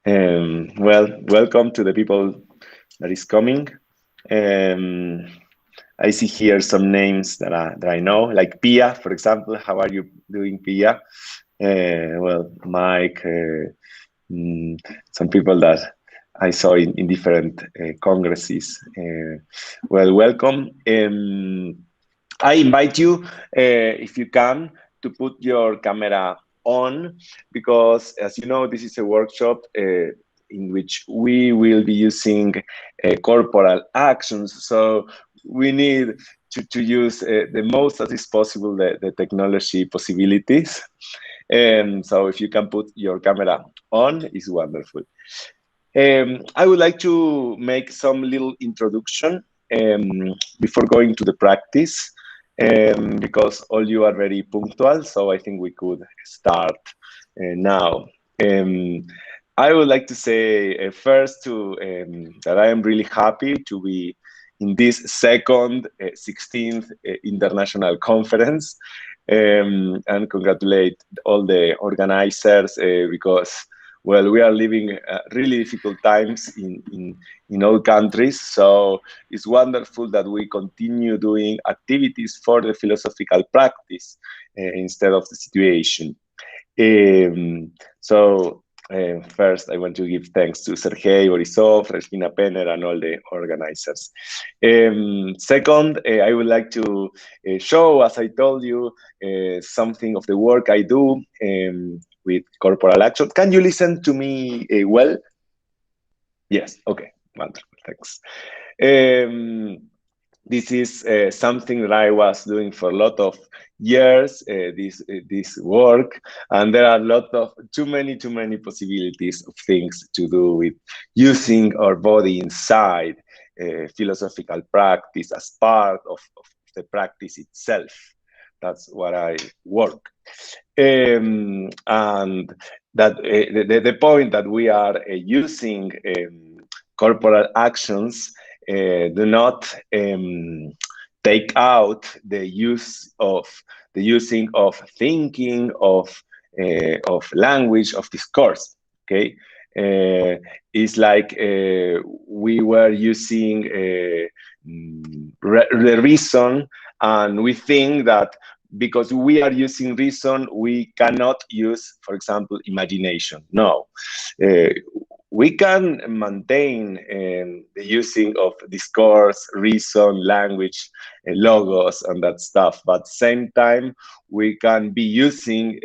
Well, welcome to the people that is coming. Um, I see here some names that I know, like Pia, for example. How are you doing, Pia? Well, Mike, some people that I saw in different congresses. Well, welcome. I invite you, if you can, to put your camera on, because as you know, this is a workshop in which we will be using corporal actions. So we need to use the most as is possible the technology possibilities. And so if you can put your camera on, is wonderful. I would like to make some little introduction before going to the practice, because all you are very punctual, so I think we could start now. Um, I would like to say first that I am really happy to be in this second 16th international conference, and congratulate all the organizers, because well, we are living really difficult times in all countries. So it's wonderful that we continue doing activities for the philosophical practice instead of the situation. So first, I want to give thanks to Sergei Borisov, Regina Penner, and all the organizers. Second, I would like to show, as I told you, something of the work I do with corporal action. Can you listen to me well? Yes, okay, wonderful, thanks. This is something that I was doing for a lot of years, this work, and there are a lot of too many possibilities of things to do with using our body inside philosophical practice as part of the practice itself. That's what I work. And that the point that we are using corporal actions do not take out the using of thinking, of language, of discourse. Okay, it's like we were using the reason, and we think that because we are using reason, we cannot use, for example, imagination. No. We can maintain the using of discourse, reason, language, logos, and that stuff. But same time, we can be using,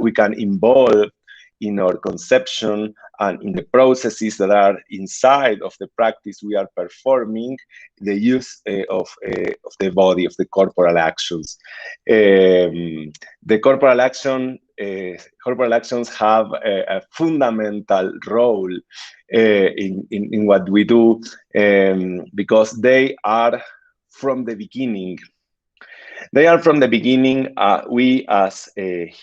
we can involve in our conception and in the processes that are inside of the practice we are performing, the use of the body, of the corporal actions. The corporal corporal actions have a fundamental role in what we do, because they are from the beginning. They are from the beginning. We as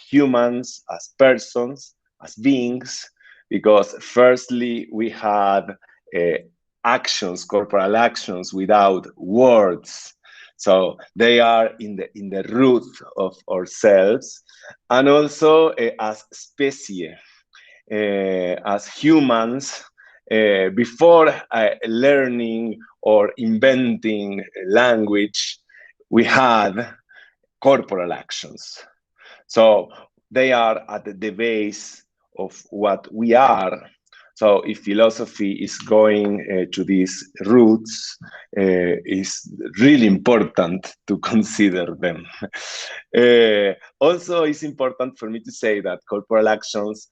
humans, as persons, as beings, because firstly we had actions, corporal actions without words. So they are in the root of ourselves, and also as species, as humans, before learning or inventing language, we had corporal actions. So they are at the base of what we are. So if philosophy is going to these roots, it's really important to consider them. Also, it's important for me to say that corporal actions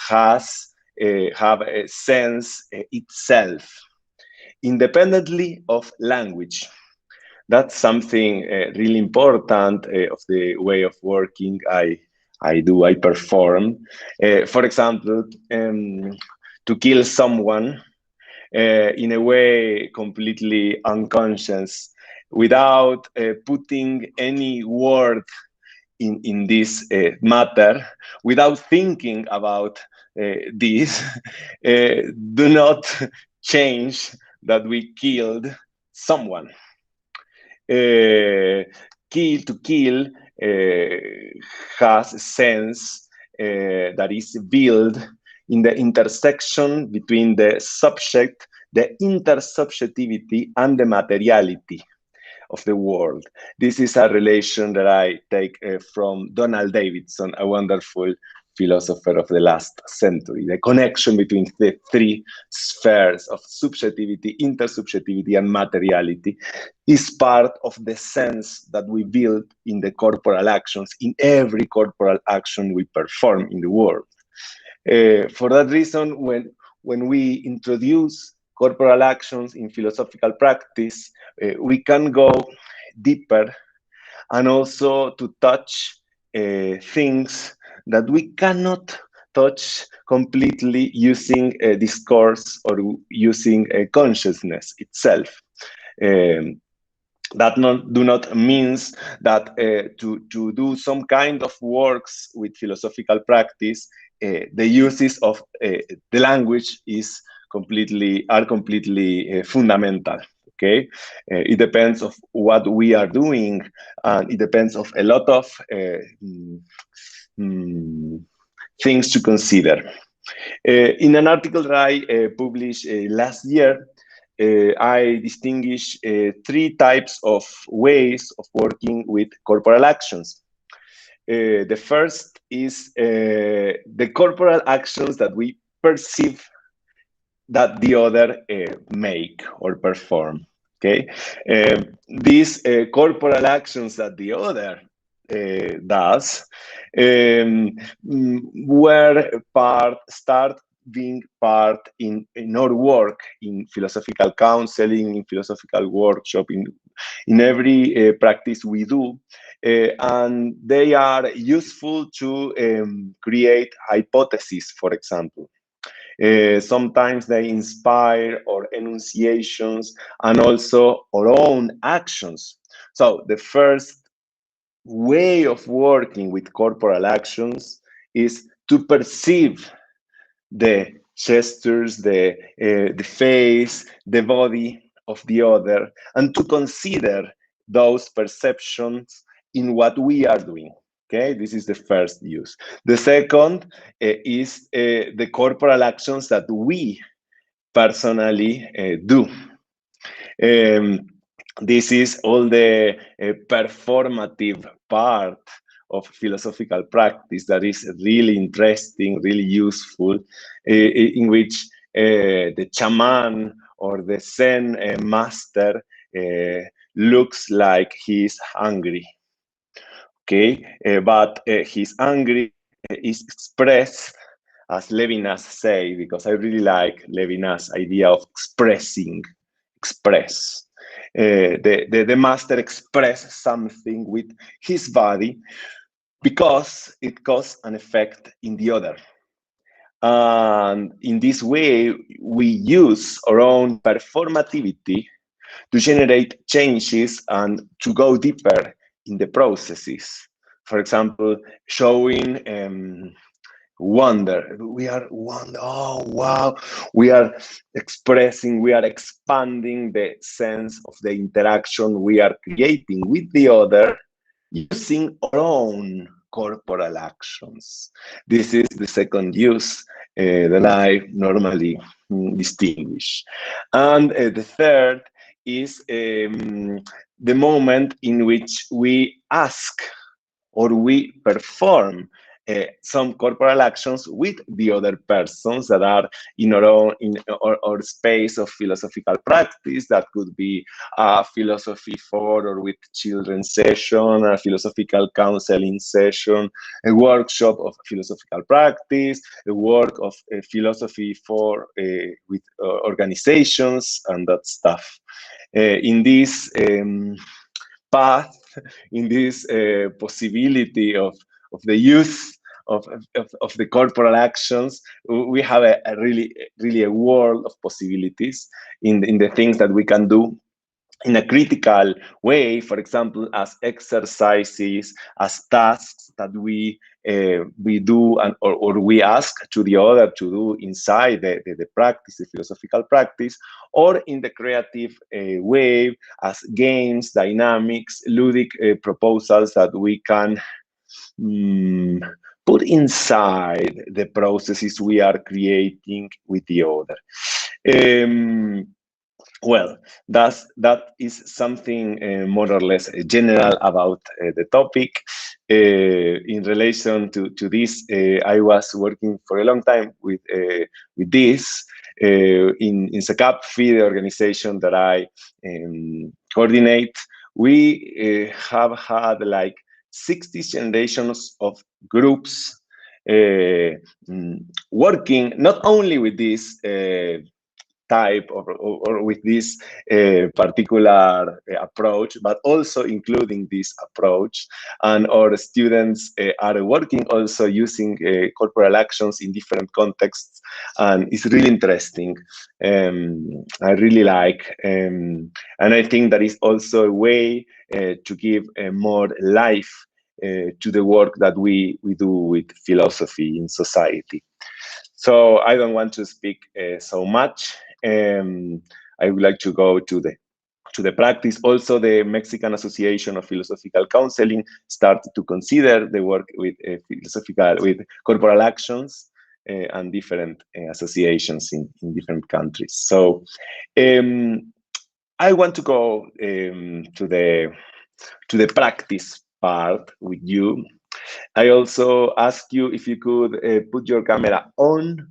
have a sense itself, independently of language. That's something really important of the way of working I perform. For example, to kill someone in a way completely unconscious, without putting any word in this matter, without thinking about this, do not change that we killed someone. To kill has a sense that is built in the intersection between the subject, the intersubjectivity, and the materiality of the world. This is a relation that I take from Donald Davidson, a wonderful philosopher of the last century. The connection between the three spheres of subjectivity, intersubjectivity, and materiality is part of the sense that we build in the corporal actions, in every corporal action we perform in the world. For that reason, when we introduce corporal actions in philosophical practice, we can go deeper and also to touch things that we cannot touch completely using a discourse or using a consciousness itself. That do not means that to do some kind of works with philosophical practice, the uses of the language are completely fundamental. Okay, it depends of what we are doing, and it depends of a lot of things to consider. In an article that I published last year, I distinguish three types of ways of working with corporal actions. The first is the corporal actions that we perceive that the other make or perform. Okay, these corporal actions that the other does start being part in our work in philosophical counseling, in philosophical workshop, in every practice we do, and they are useful to create hypotheses, for example. Sometimes they inspire our enunciations and also our own actions. So the first way of working with corporal actions is to perceive the gestures, the face, the body of the other, and to consider those perceptions in what we are doing. Okay, this is the first use. The second is the corporal actions that we personally do. This is all the performative part of philosophical practice that is really interesting, really useful, in which the shaman or the Zen master looks like he's hungry. Okay, but his angry is expressed, as Levinas say, because I really like Levinas' idea of express. The master expresses something with his body because it causes an effect in the other. And in this way, we use our own performativity to generate changes and to go deeper in the processes. For example, showing wonder. We are wonder. Oh, wow. We are expressing, we are expanding the sense of the interaction we are creating with the other using our own corporal actions. This is the second use that I normally distinguish. And the third is the moment in which we ask or we perform some corporal actions with the other persons that are in our space of philosophical practice. That could be a philosophy for or with children session, a philosophical counseling session, a workshop of philosophical practice, a work of philosophy for with organizations and that stuff. In this path, in this possibility of the use of the corporal actions, we have a really a world of possibilities in the things that we can do in a critical way, for example, as exercises, as tasks that we do or we ask to the other to do inside the practice, the philosophical practice, or in the creative way as games, dynamics, ludic proposals that we can put inside the processes we are creating with the other. Well, that is something more or less general about the topic. In relation to this, I was working for a long time with this in SECAP, the organization that I coordinate. We have had like 60 generations of groups working not only with this type or with this particular approach, but also including this approach. And our students are working also using corporal actions in different contexts. And it's really interesting. I really like. And I think that is also a way to give more life to the work that we do with philosophy in society. So I don't want to speak so much. I would like to go to the practice. Also, the Mexican Association of Philosophical Counseling started to consider the work with corporal actions and different associations in different countries. So I want to go to the practice part with you. I also ask you if you could put your camera on,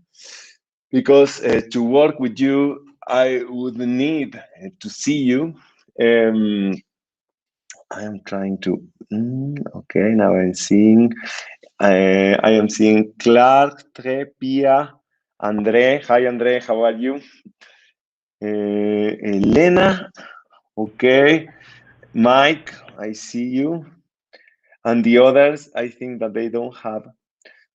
because to work with you, I would need to see you. I am trying to. Okay, now I'm seeing. I am seeing Clark, Pia, Andre. Hi, Andre. How are you? Elena. Okay. Mike, I see you. And the others, I think that they don't have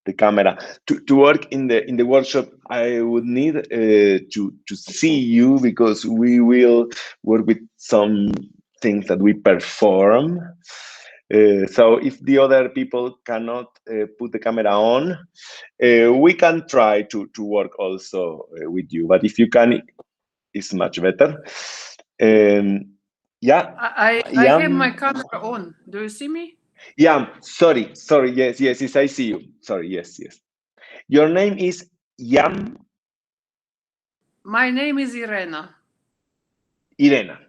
the camera. To work in the workshop, I would need to see you, because we will work with some things that we perform. So if the other people cannot put the camera on, we can try to work also with you. But if you can, it's much better. Yeah. I have my camera on. Do you see me? Yeah, sorry. Yes, I see you. Sorry, yes. Your name is Yam? My name is Irena. Irena,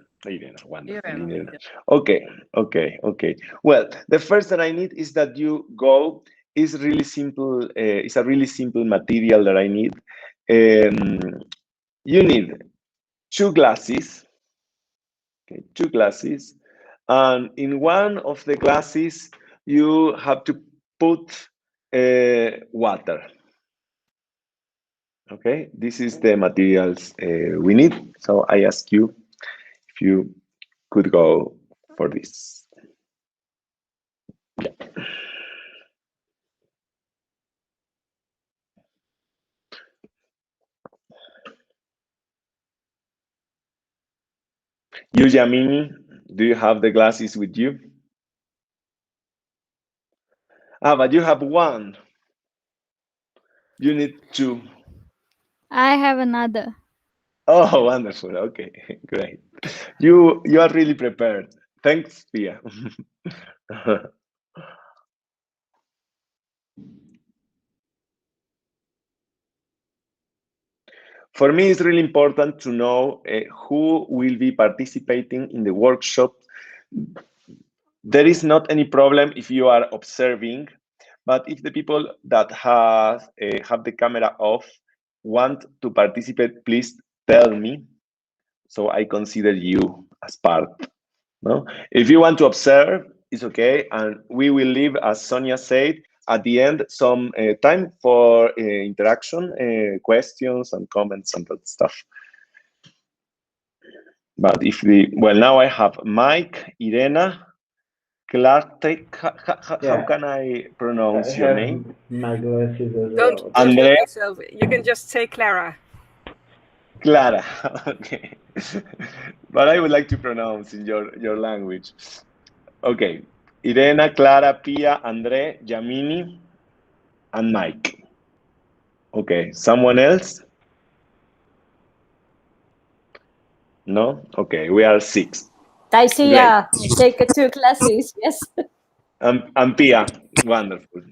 wonderful. Irena. Okay. Well, the first that I need is that you go. It's really simple. It's a really simple material that I need. You need 2 glasses. Okay, 2 glasses. And in one of the glasses, you have to put water. Okay, this is the materials we need. So I ask you if you could go for this. Yeah. You, Yamini, do you have the glasses with you? But you have 1. You need 2. I have another. Oh, wonderful. Okay, great. You are really prepared. Thanks, Pia. For me, it's really important to know who will be participating in the workshop. There is not any problem if you are observing, but if the people that have the camera off want to participate, please tell me, so I consider you as part. No, if you want to observe, it's okay, and we will leave, as Sonia said, at the end some time for interaction, questions and comments and that stuff. But if now I have Mike, Irena, Clartek. How can I pronounce your name? My glasses as Don't well. Andre? hurt yourself. You can just say Clara. Clara. Okay. But I would like to pronounce in your language. Okay. Irena, Clara, Pia, Andre, Yamini, and Mike. Okay. Someone else? No? Okay. We are 6. Taisia, take 2 classes, yes. And Pia. Wonderful.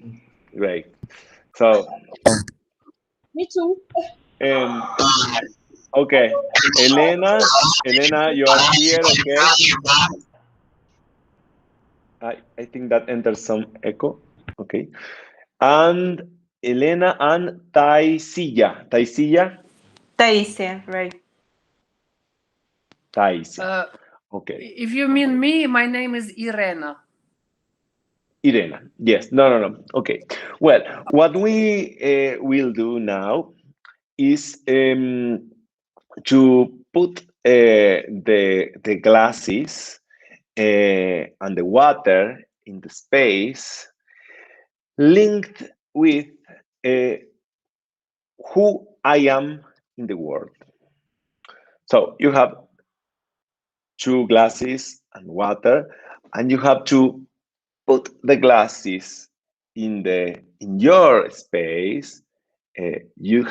Great. So, Me too. okay, Elena, you are here, okay? I think that enters some echo, okay? And Elena and Taisia. Taisia, right. Taisia, okay. If you mean me, my name is Irena. Irena, yes, no, okay. Well, what we will do now is to put the glasses and the water in the space linked with who I am in the world. So you have 2 glasses and water, and you have to put the glasses in your space. You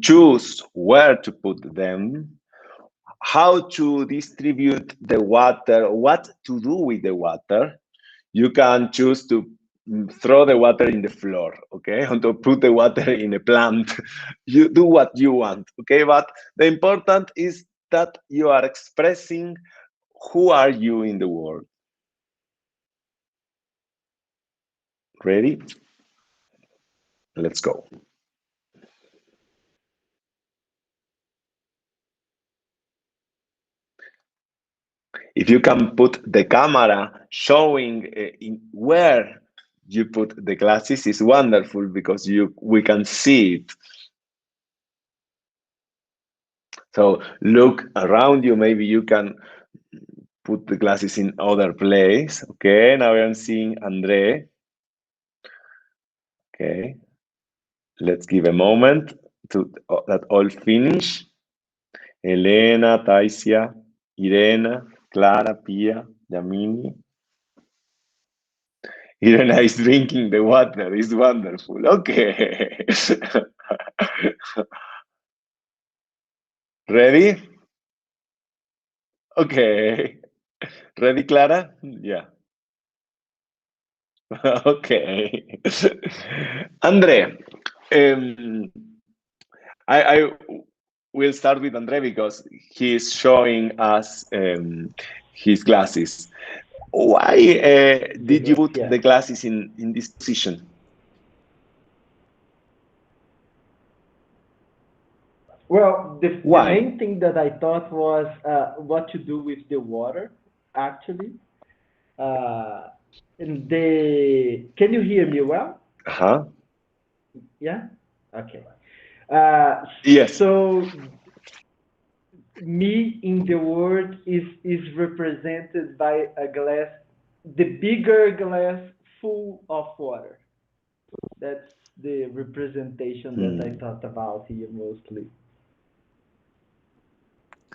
choose where to put them, how to distribute the water, what to do with the water. You can choose to throw the water in the floor, okay, and to put the water in a plant. You do what you want, okay, but the important is that you are expressing who are you in the world. Ready? Let's go. If you can put the camera showing in where you put the glasses, is wonderful because we can see it. So look around you, maybe you can put the glasses in other place. Okay, now I'm seeing Andre. Okay, let's give a moment to that all finish. Elena, Taisia, Irena, Clara, Pia, Yamini. Irena is drinking the water. It's wonderful. Okay. Ready? Okay. Ready, Clara? Yeah. Okay. Andre, I will start with Andre because he's showing us his glasses. Why did you put the glasses in this position? Well, the main thing that I thought was what to do with the water, actually. Can you hear me well? Uh-huh. Yeah? Okay. Yes. So me in the world is represented by a glass, the bigger glass full of water. That's the representation that I thought about here mostly.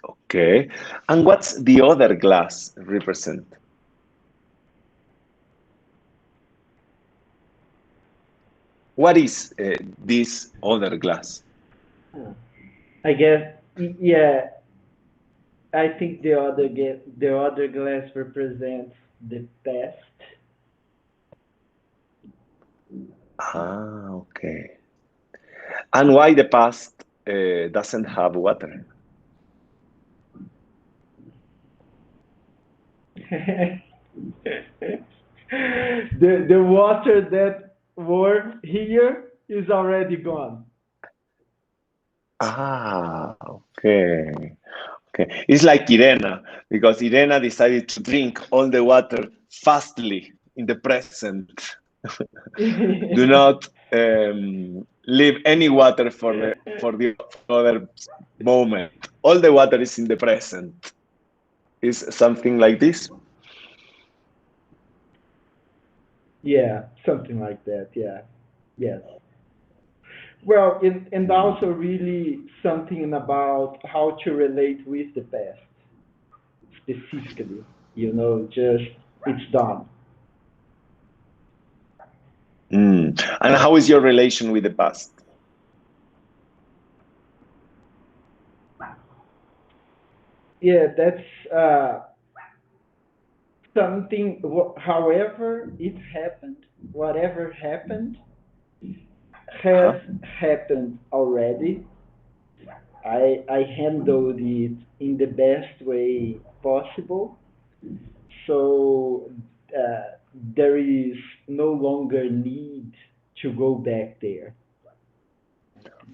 Okay. And what's the other glass represent? What is this other glass? I guess, yeah, I think the other glass represents the past. Ah, okay. And why the past doesn't have water? The water that were here is already gone. Ah, okay. Okay. It's like Irena, because Irena decided to drink all the water fastly in the present. Do not leave any water for the other moment. All the water is in the present. Is something like this? Yeah, something like that. Yeah, yes. Well, and also really something about how to relate with the past, specifically. Just it's done. And how is your relation with the past? Yeah, that's something. However it happened, whatever happened, has happened already. I handled it in the best way possible. So there is no longer need to go back there.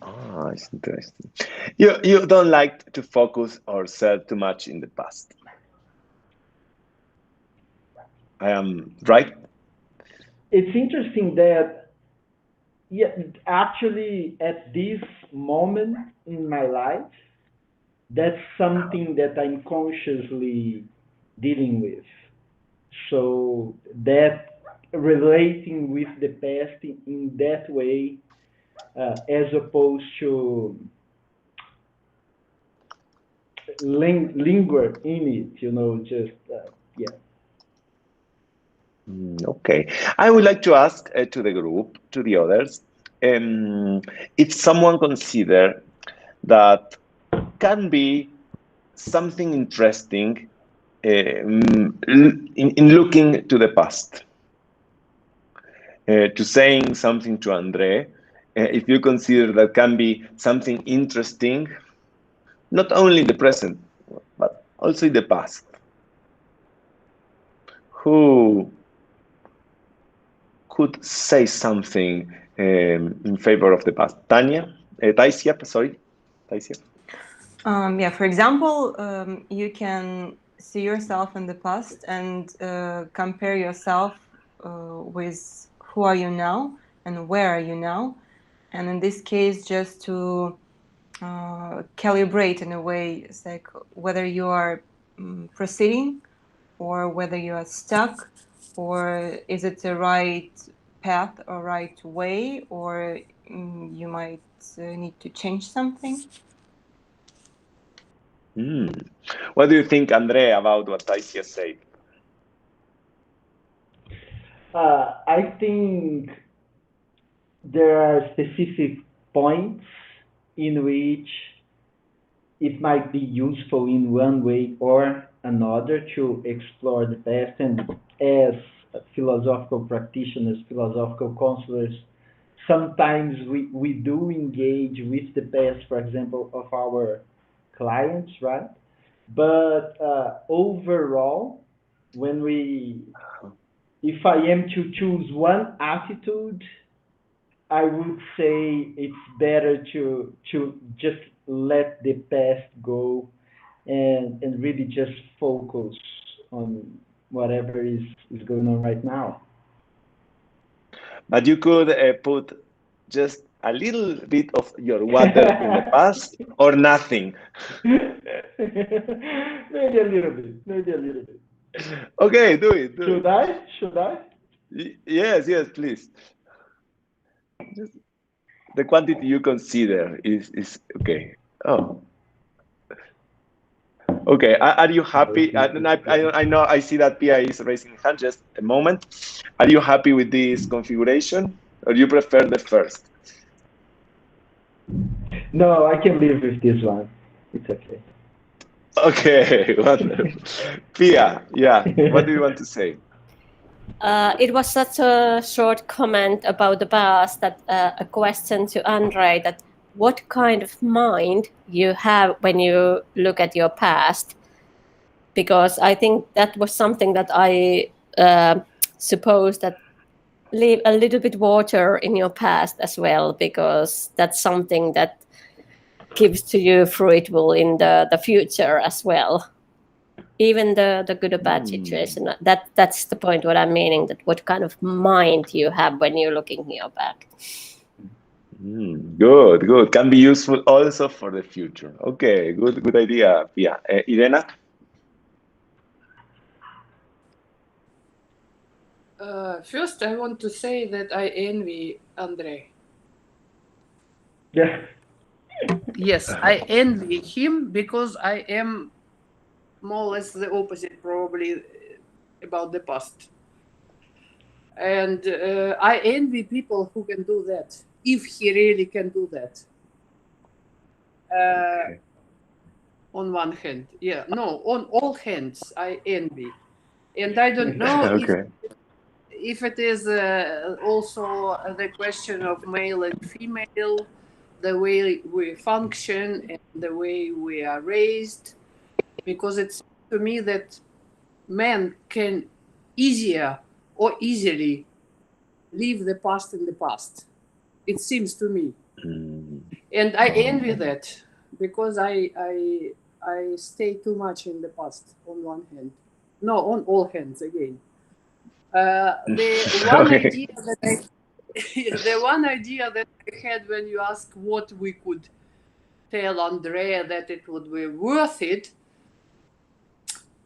Ah, it's interesting. You don't like to focus yourself too much in the past. I am right? It's interesting that, yeah, actually at this moment in my life, that's something that I'm consciously dealing with. So that relating with the past in that way, as opposed to linger in it, just yeah. Okay. I would like to ask to the group, to the others, if someone consider that can be something interesting in looking to the past. To saying something to Andre, if you consider that can be something interesting, not only in the present, but also in the past. Who could say something in favor of the past? Tanya? Taisia, sorry. Taisia. Yeah, for example, you can see yourself in the past and compare yourself with who are you now and where are you now. And in this case, just to calibrate in a way, it's like whether you are proceeding or whether you are stuck, or is it the right path or right way, or you might need to change something. What do you think, Andre, about what Taisia said? I think there are specific points in which it might be useful in one way or another to explore the past. And as philosophical practitioners, philosophical counselors, sometimes we do engage with the past, for example, of our clients, right? But overall, if I am to choose one attitude, I would say it's better to just let the past go and really just focus on whatever is going on right now. But you could put just a little bit of your water in the past or nothing. Maybe a little bit. Okay, do it. Should I? Yes, please. Just the quantity you consider is okay. Oh. Okay, are you happy? I know I see that Pia is raising hand. Just a moment. Are you happy with this configuration, or you prefer the first? No, I can live with this one. It's okay. Okay, wonderful. Pia, yeah, what do you want to say? It was such a short comment about the past that a question to Andre that what kind of mind you have when you look at your past, because I think that was something that I suppose that leave a little bit water in your past as well, because that's something that gives to you fruitful in the future as well. Even the good or bad situation. That's the point. What I'm meaning, that what kind of mind you have when you're looking in your back. Good. Can be useful also for the future. Okay, good idea, Pia. Irena? First, I want to say that I envy Andre. Yeah. Yes, I envy him because I am more or less the opposite, probably, about the past. And I envy people who can do that, if he really can do that. Okay. On one hand, on all hands, I envy. And I don't know Okay. if it is also the question of male and female, the way we function and the way we are raised, because it's to me that men can easier or easily leave the past in the past. It seems to me, and I envy that, because I stay too much in the past on one hand. No, on all hands again. The one idea that the one idea that I had when you asked what we could tell Andrea that it would be worth it,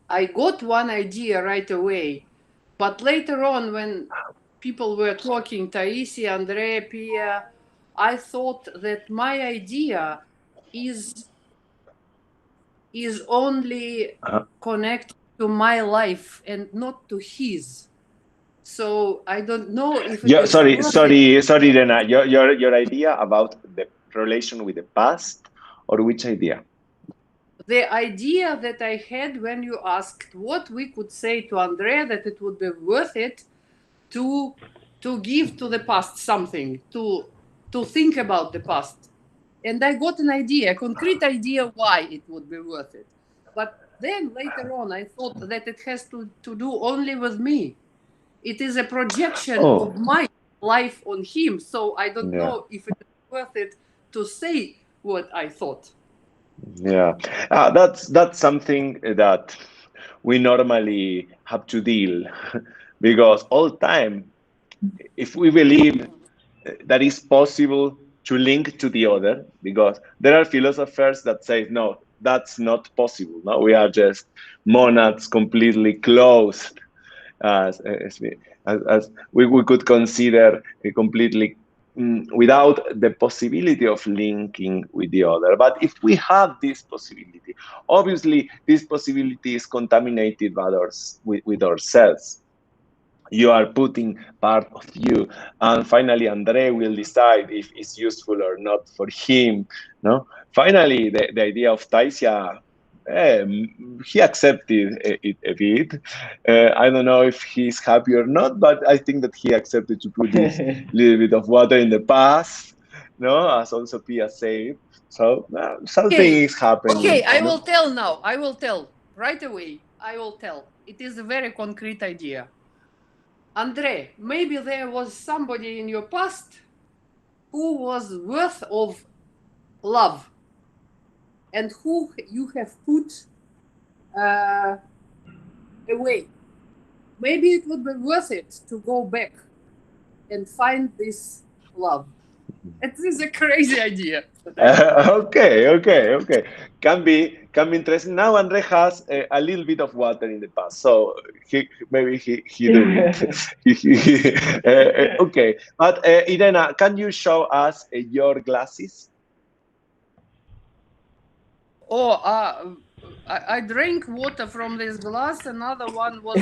I got one idea right away. But later on, when people were talking, Taisi, Andrea, Pia, I thought that my idea is only connected to my life and not to his. So I don't know if it is sorry, worth it. Rena. Your idea about the relation with the past, or which idea? The idea that I had when you asked what we could say to Andrea that it would be worth it to give to the past something, to think about the past. And I got an idea, a concrete idea why it would be worth it. But then later on, I thought that it has to do only with me. It is a projection of my life on him. So I don't know if it is worth it to say what I thought. Yeah, that's something that we normally have to deal because all the time, if we believe that it's possible to link to the other, because there are philosophers that say no, that's not possible. No, we are just monads completely closed, as we could consider completely without the possibility of linking with the other. But if we have this possibility, obviously this possibility is contaminated by with ourselves. You are putting part of you, and finally Andre will decide if it's useful or not for him. No, finally the idea of Taisia, he accepted it a bit. I don't know if he's happy or not, but I think that he accepted to put this little bit of water in the past, no, as also Pia said. So something is happening. Okay, I will tell now. I will tell right away. I will tell. It is a very concrete idea. Andre, maybe there was somebody in your past who was worth of love and who you have put away. Maybe it would be worth it to go back and find this love. It is a crazy idea. Okay. Can be interesting. Now Andre has a little bit of water in the past, so maybe he do it. Okay, but Irena, can you show us your glasses? I drank water from this glass. Another one was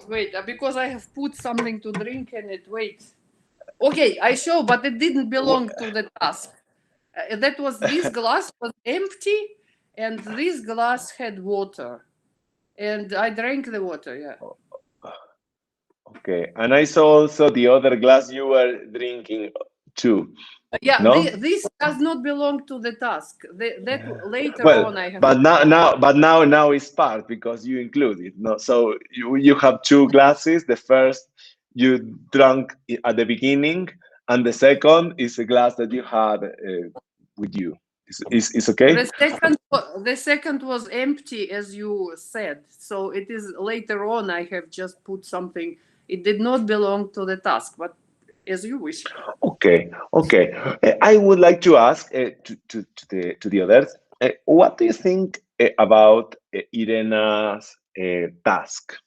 wait, because I have put something to drink in it. Wait. Okay, I show, but it didn't belong to the task. This glass was empty, and this glass had water, and I drank the water. Yeah. Okay, and I saw also the other glass you were drinking too. Yeah, no? This does not belong to the task. That later on I have. But now it's part because you include it. No, so you have two glasses. The first you drank at the beginning, and the second is a glass that you had with you. Is okay? The second was empty, as you said. So it is later on. I have just put something. It did not belong to the task, but as you wish. Okay. I would like to ask to the others. What do you think about Irena's task?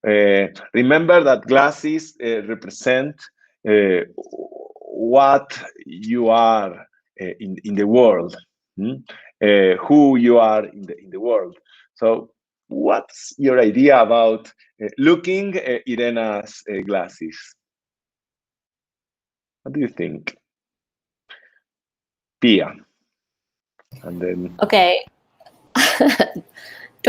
Remember that glasses represent what you are in the world, who you are in the world. So, what's your idea about looking at Irena's glasses? What do you think, Pia? And then okay.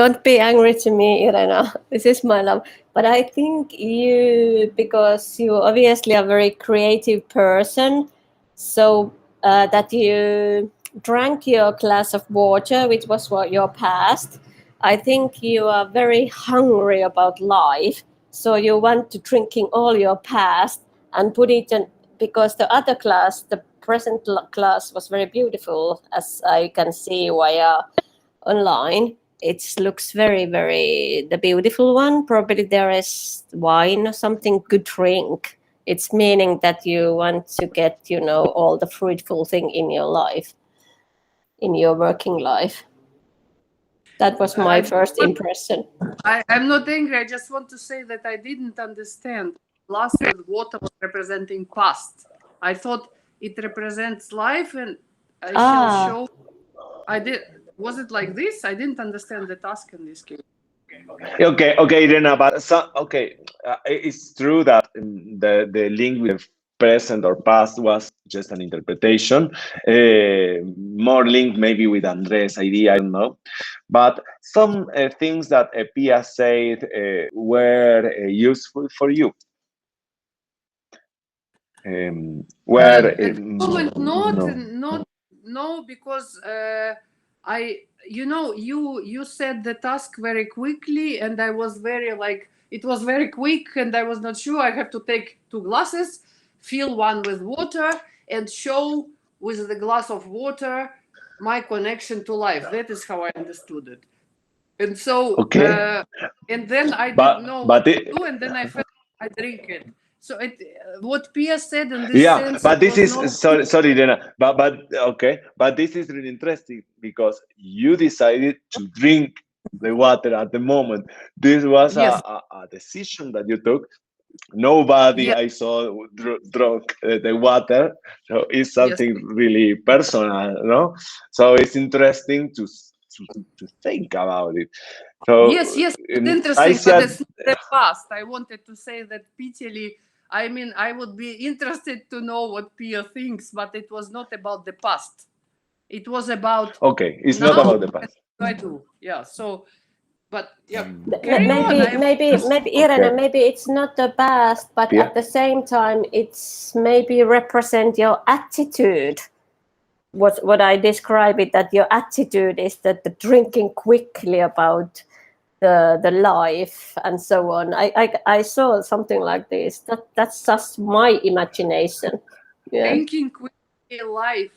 Don't be angry to me, Irena. This is my love. But I think you, because you obviously are a very creative person, so that you drank your glass of water, which was what your past. I think you are very hungry about life, so you want to drinking all your past and put it in, because the other glass, the present glass, was very beautiful, as I can see via online. It looks very, very the beautiful one. Probably there is wine or something good drink. It's meaning that you want to get, all the fruitful thing in your life, in your working life. That was my first impression. I'm not angry. I just want to say that I didn't understand glass with water was representing past. I thought it represents life, and I shall show. I did. Was it like this? I didn't understand the task in this case. Okay, Irena, but it's true that the link with present or past was just an interpretation, more linked maybe with Andres' idea, I don't know. But some things that Pia said were useful for you. At the moment, no, because you said the task very quickly, and I was very it was very quick, and I was not sure. I have to take 2 glasses, fill one with water, and show with the glass of water my connection to life. That is how I understood it. And so, and then I didn't know what to do, and then I felt I drink it. So what Pia said in this sense. But this is sorry, Irena. But this is really interesting because you decided to drink the water at the moment. This was a decision that you took. Nobody I saw drunk the water, so it's something really personal, no? So it's interesting to think about it. So yes, it's interesting, but it's not the past. I wanted to say that Piteli, I mean, I would be interested to know what Pia thinks, but it was not about the past. It was about it's not about the past. I do, so. But maybe Irena, maybe it's not the past, but at the same time, it's maybe represent your attitude. What I describe it, that your attitude is that the drinking quickly about the life and so on. I saw something like this. That's just my imagination. Yeah. Drinking quickly life.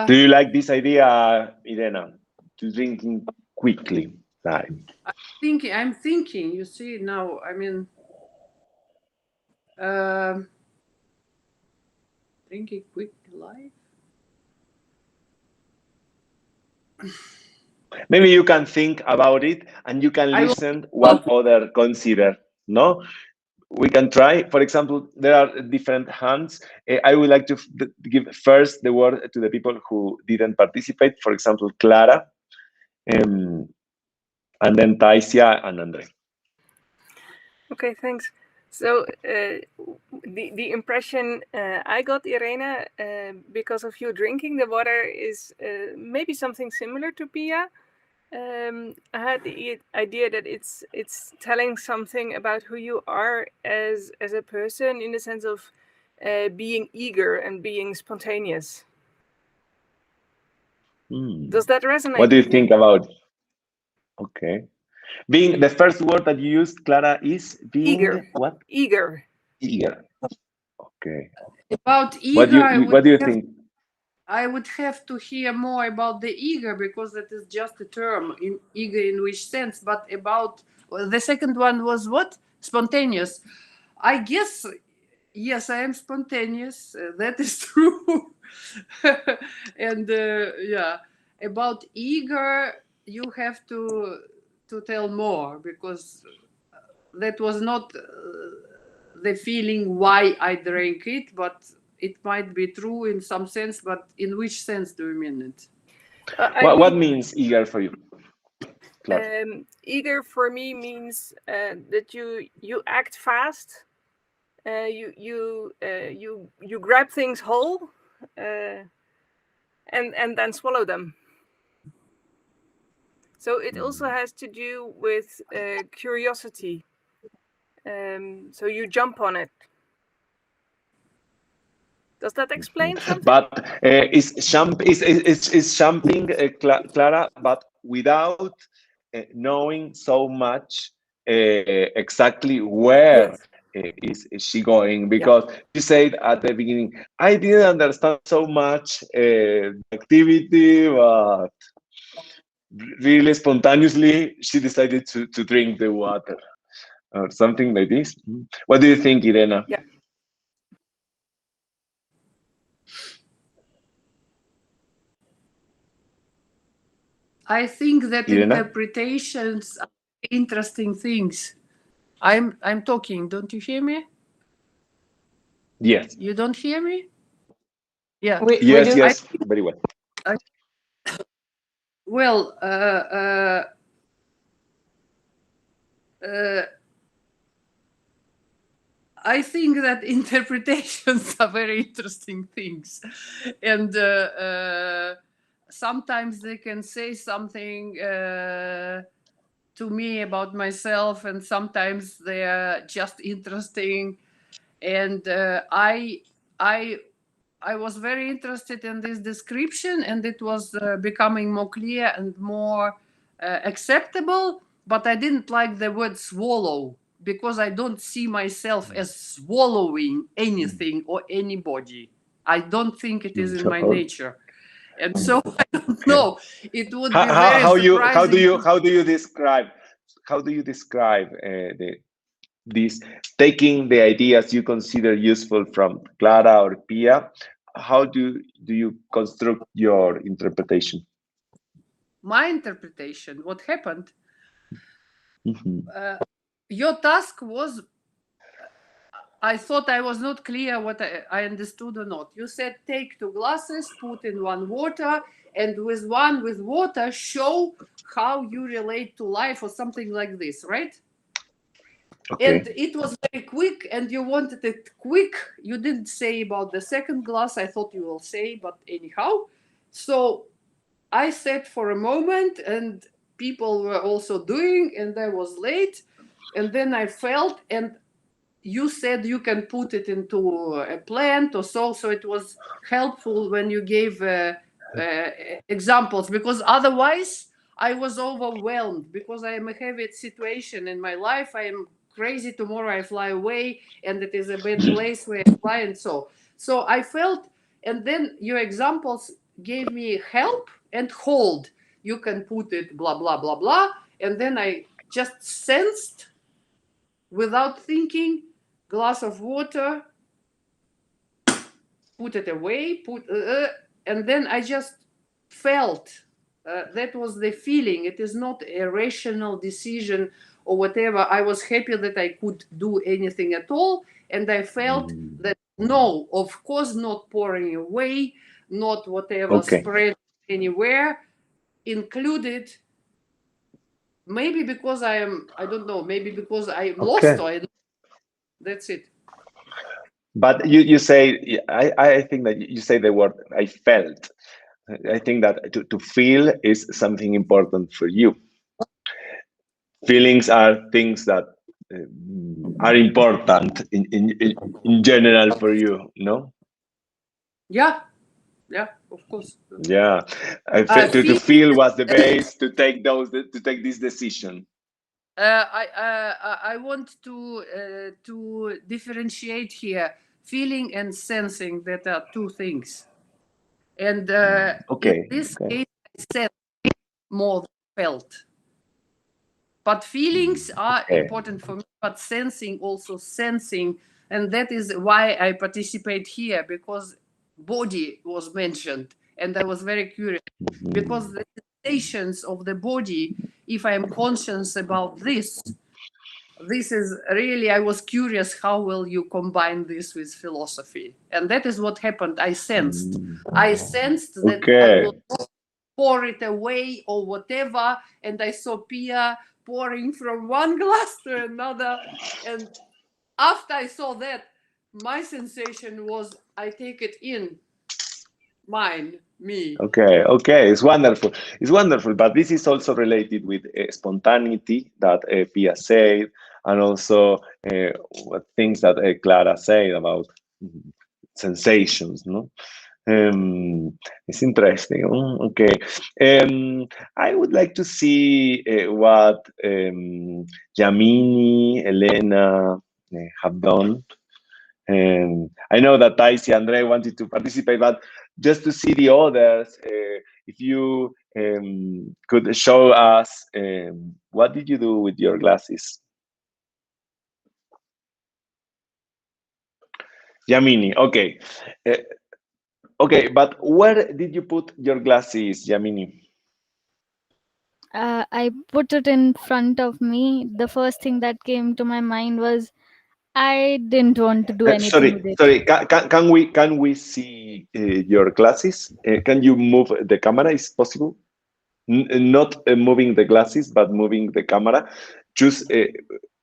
Do you like this idea, Irena, to drinking quickly? I'm thinking. You see now. I mean, drinking quickly life. Maybe you can think about it and you can listen what other consider. No, we can try. For example, there are different hands. I would like to give first the word to the people who didn't participate. For example, Clara, and then Taisia and Andre. Okay, thanks. So the impression I got, Irena, because of you drinking the water is maybe something similar to Pia. I had the idea that it's telling something about who you are as a person, in the sense of being eager and being spontaneous. Does that resonate? What do you think about? Okay. Being the first word that you used, Clara, is being eager. What? Eager. Eager. Okay. About eager, what do you think? I would have to hear more about the eager, because that is just a term. In eager in which sense? But about the second one was what? Spontaneous. I guess, yes, I am spontaneous. That is true. And about eager, you have to tell more, because that was not the feeling why I drank it, but it might be true in some sense. But in which sense do you mean it? What means eager for you? Eager for me means that you act fast. You grab things whole, and then swallow them. So it also has to do with curiosity. So you jump on it. Does that explain something? But is jumping, Clara, but without knowing so much exactly where is she going? Because you said at the beginning, I didn't understand so much the activity, but really spontaneously she decided to drink the water or something like this. What do you think, Irena? Yeah. I think that Irena? interpretations are interesting things. I'm talking. Don't you hear me? Yes. You don't hear me? Yeah. Yes, yes, very well. Well, I think that interpretations are very interesting things, and sometimes they can say something to me about myself, and sometimes they are just interesting. And I was very interested in this description, and it was becoming more clear and more acceptable. But I didn't like the word swallow, because I don't see myself as swallowing anything or anybody. I don't think it is in my nature. And so I don't know. It would be very surprising. How do you describe this taking the ideas you consider useful from Clara or Pia? How do you construct your interpretation? My interpretation, what happened? Your task was, I thought I was not clear what I understood or not. You said take 2 glasses, put in 1 water, and with water show how you relate to life or something like this, right? Okay. And it was very quick, and you wanted it quick. You didn't say about the second glass. I thought you will say, but anyhow. So I sat for a moment, and people were also doing, and I was late. And then I felt, and you said you can put it into a plant or so. So it was helpful when you gave examples, because otherwise I was overwhelmed, because I am a heavy situation in my life. I am crazy. Tomorrow I fly away, and it is a bad place where I fly, and so I felt. And then your examples gave me help and hold. You can put it blah blah blah blah, and then I just sensed, without thinking, glass of water, put it away, and then I just felt. That was the feeling. It is not a rational decision or whatever. I was happy that I could do anything at all, and I felt that no, of course not pouring away, not whatever spread anywhere, included. Maybe because I don't know, maybe because I'm lost, or that's it. But you say, I think that you say the word I felt. I think that to feel is something important for you. Feelings are things that are important in general for you, no? Yeah, of course. Yeah, to feel was the base to take this decision. I want to differentiate here. Feeling and sensing, that are 2 things. And in this case, I said more than felt. But feelings are important for me, but sensing also sensing. And that is why I participate here, because body was mentioned. And I was very curious, because the sensations of the body, if I am conscious about this is really, I was curious, how will you combine this with philosophy? And that is what happened. I sensed that I will pour it away or whatever. And I saw Pia pouring from 1 glass to another. And after I saw that, my sensation was, I take it in. Me. Okay, it's wonderful. It's wonderful, but this is also related with spontaneity that Pia said, and also what things that Clara said about sensations, no? It's interesting. Okay. I would like to see what Yamini, Elena have done. I know that Taisi and Andre wanted to participate, but just to see the others, if you could show us what did you do with your glasses? Yamini, okay. Okay, but where did you put your glasses, Yamini? I put it in front of me. The first thing that came to my mind was I didn't want to do anything with it. Sorry. Can we see your glasses? Can you move the camera? Is possible? Not moving the glasses, but moving the camera. Just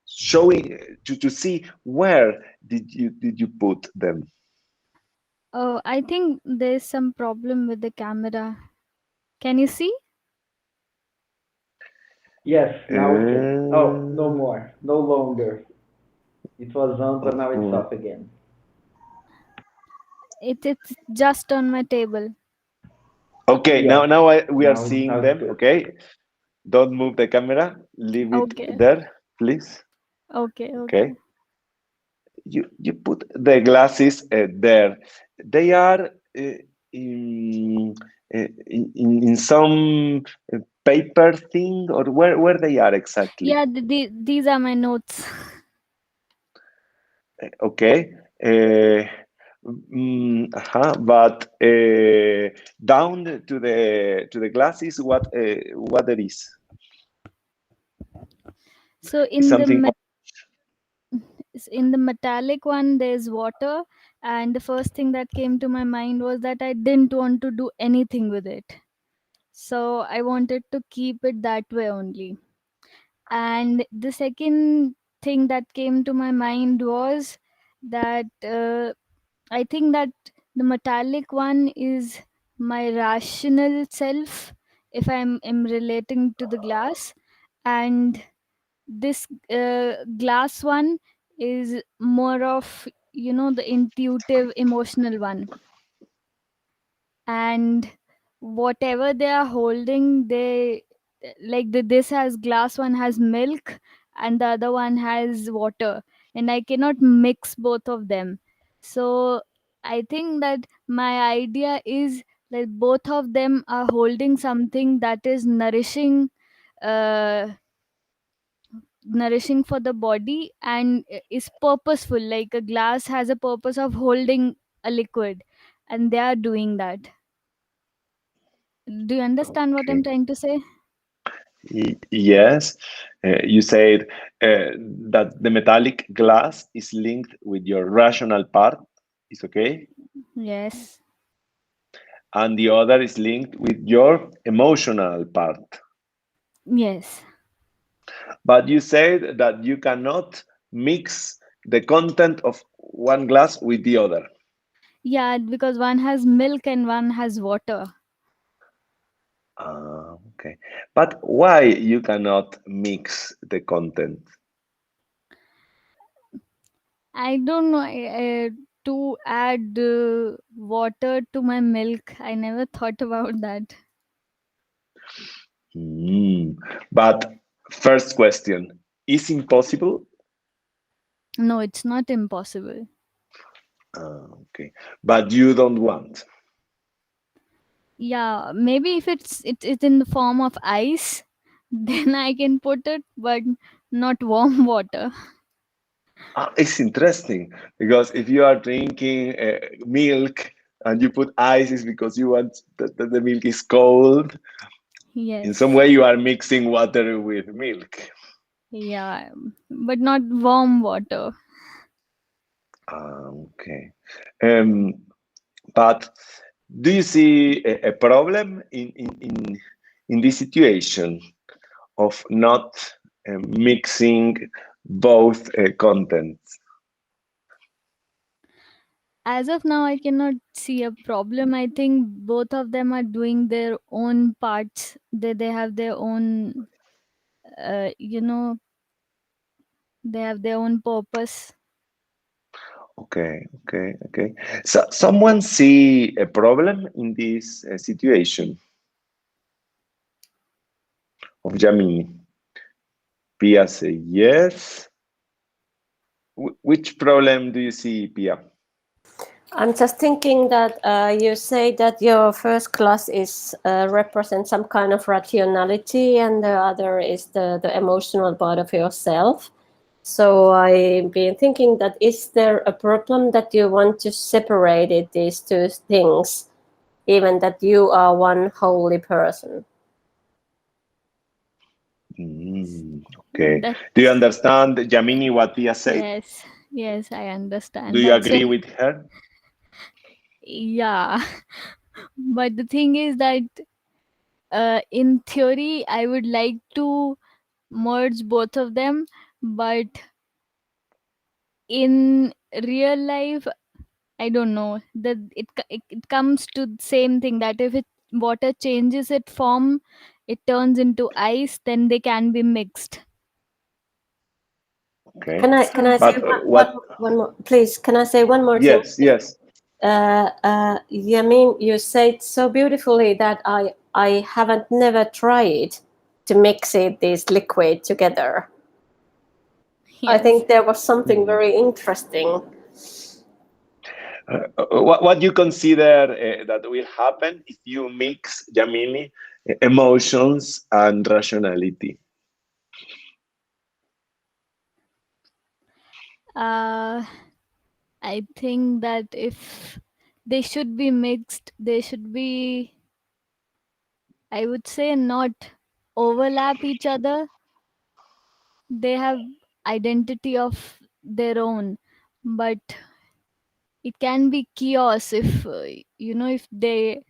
showing to see where did you put them? Oh, I think there's some problem with the camera. Can you see? Yes, now we can. Oh, no more. No longer. It was on, but now it's off again. It's just on my table. Okay, Yeah. now we are Now seeing it's them. good. Okay, don't move the camera. Leave it Okay. there, please. Okay. You put the glasses there. They are in, in some paper thing, or where they are exactly? Yeah, these are my notes. Okay. But down to the glasses, what there is? So Something. in the metallic one there's water, and the first thing that came to my mind was that I didn't want to do anything with it. So I wanted to keep it that way only. And the second thing that came to my mind was that I think that the metallic one is my rational self if am relating to the glass, and this glass one is more of the intuitive emotional one. And whatever they are holding, they this has glass one has milk and the other one has water, and I cannot mix both of them. So I think that my idea is that both of them are holding something that is uh, nourishing for the body and is purposeful. Like a glass has a purpose of holding a liquid, and they are doing that. Do you understand what I'm trying to say? Yes, you said that the metallic glass is linked with your rational part. Is okay, Yes. and the other is linked with your emotional part. Yes. But you said that you cannot mix the content of one glass with the other. Yeah, because one has milk and one has water. Okay. But why you cannot mix the content? I don't know. To add water to my milk, I never thought about that. But first question, is impossible? No, it's not impossible. Okay. But you don't want. Yeah, maybe if it's in the form of ice, then I can put it, but not warm water. It's interesting because if you are drinking milk and you put ice, it's because you want that the milk is cold. Yes. In some way, you are mixing water with milk. Yeah, but not warm water. Okay. But do you see a problem in this situation of not mixing both contents? as of now, I cannot see a problem. I think both of them are doing their own parts. They have their own, you know, they have their own purpose. Okay, okay, okay. So someone see a problem in this situation of Jamini? Pia say yes. Which problem do you see, Pia? I'm just thinking that you say that your first class is represents some kind of rationality, and the other is the emotional part of yourself. So I've been thinking that is there a problem that you want to separate these two things, even that you are one holy person? Okay. That, Do you understand, Jamini, what Pia said? yes, I understand. Do you That's agree with her? yeah. But the thing is that in theory, I would like to merge both of them, but in real life, I don't know that it comes to the same thing, that if water changes its form, it turns into ice, then they can be mixed. Okay. Can I say one more, please? Can I say one more thing? Yes. Yamin, you said so beautifully that I haven't never tried to mix these liquid together. Yes. I think there was something very interesting. What you consider that will happen if you mix, Jamini, emotions and rationality? I think that if they should be mixed, they should be, I would say, not overlap each other. They have identity of their own, but it can be chaos if if they,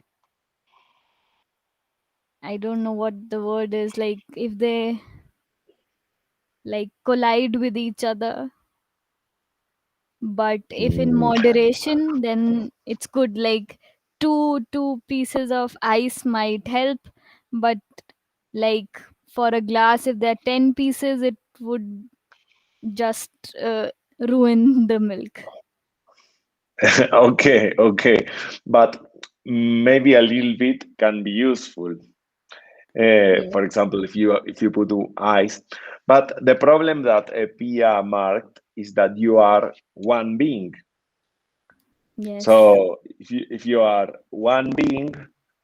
I don't know what the word is, like if they like collide with each other. But if in moderation, then it's good. Like two pieces of ice might help, but like for a glass, if there are 10 pieces, it would just ruin the milk. Okay. But maybe a little bit can be useful. For example, if you put ice, but the problem that Pia marked is that you are one being. Yes. So if you are one being,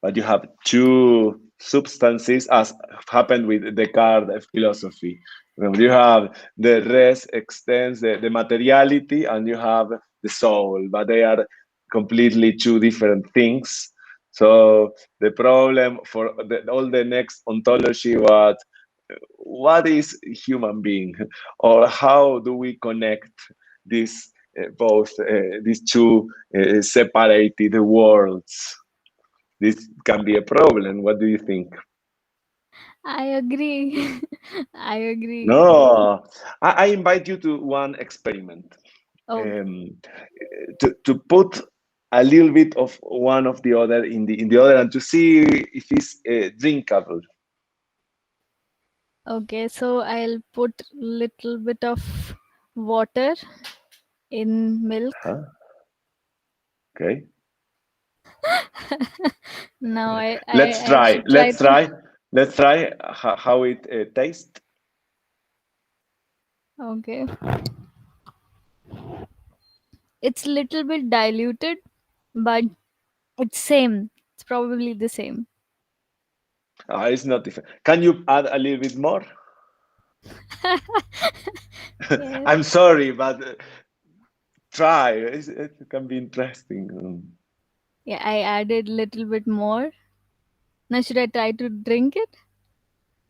but you have two substances, as happened with Descartes philosophy. You have the res extends the materiality, and you have the soul, but they are completely two different things. So the problem for all the next ontology was, what is human being, or how do we connect this both these two separated worlds? This can be a problem. What do you think? I agree. I agree. No, I invite you to one experiment. Okay. To put a little bit of one of the other in the other, and to see if it's drinkable. Okay, so I'll put little bit of water in milk. Okay. Now Let's try. Let's try how it tastes. Okay. It's little bit diluted, but it's same. It's probably the same. It's not different. Can you add a little bit more? Yes. I'm sorry, but try. It can be interesting. Yeah, I added little bit more. Now should I try to drink it?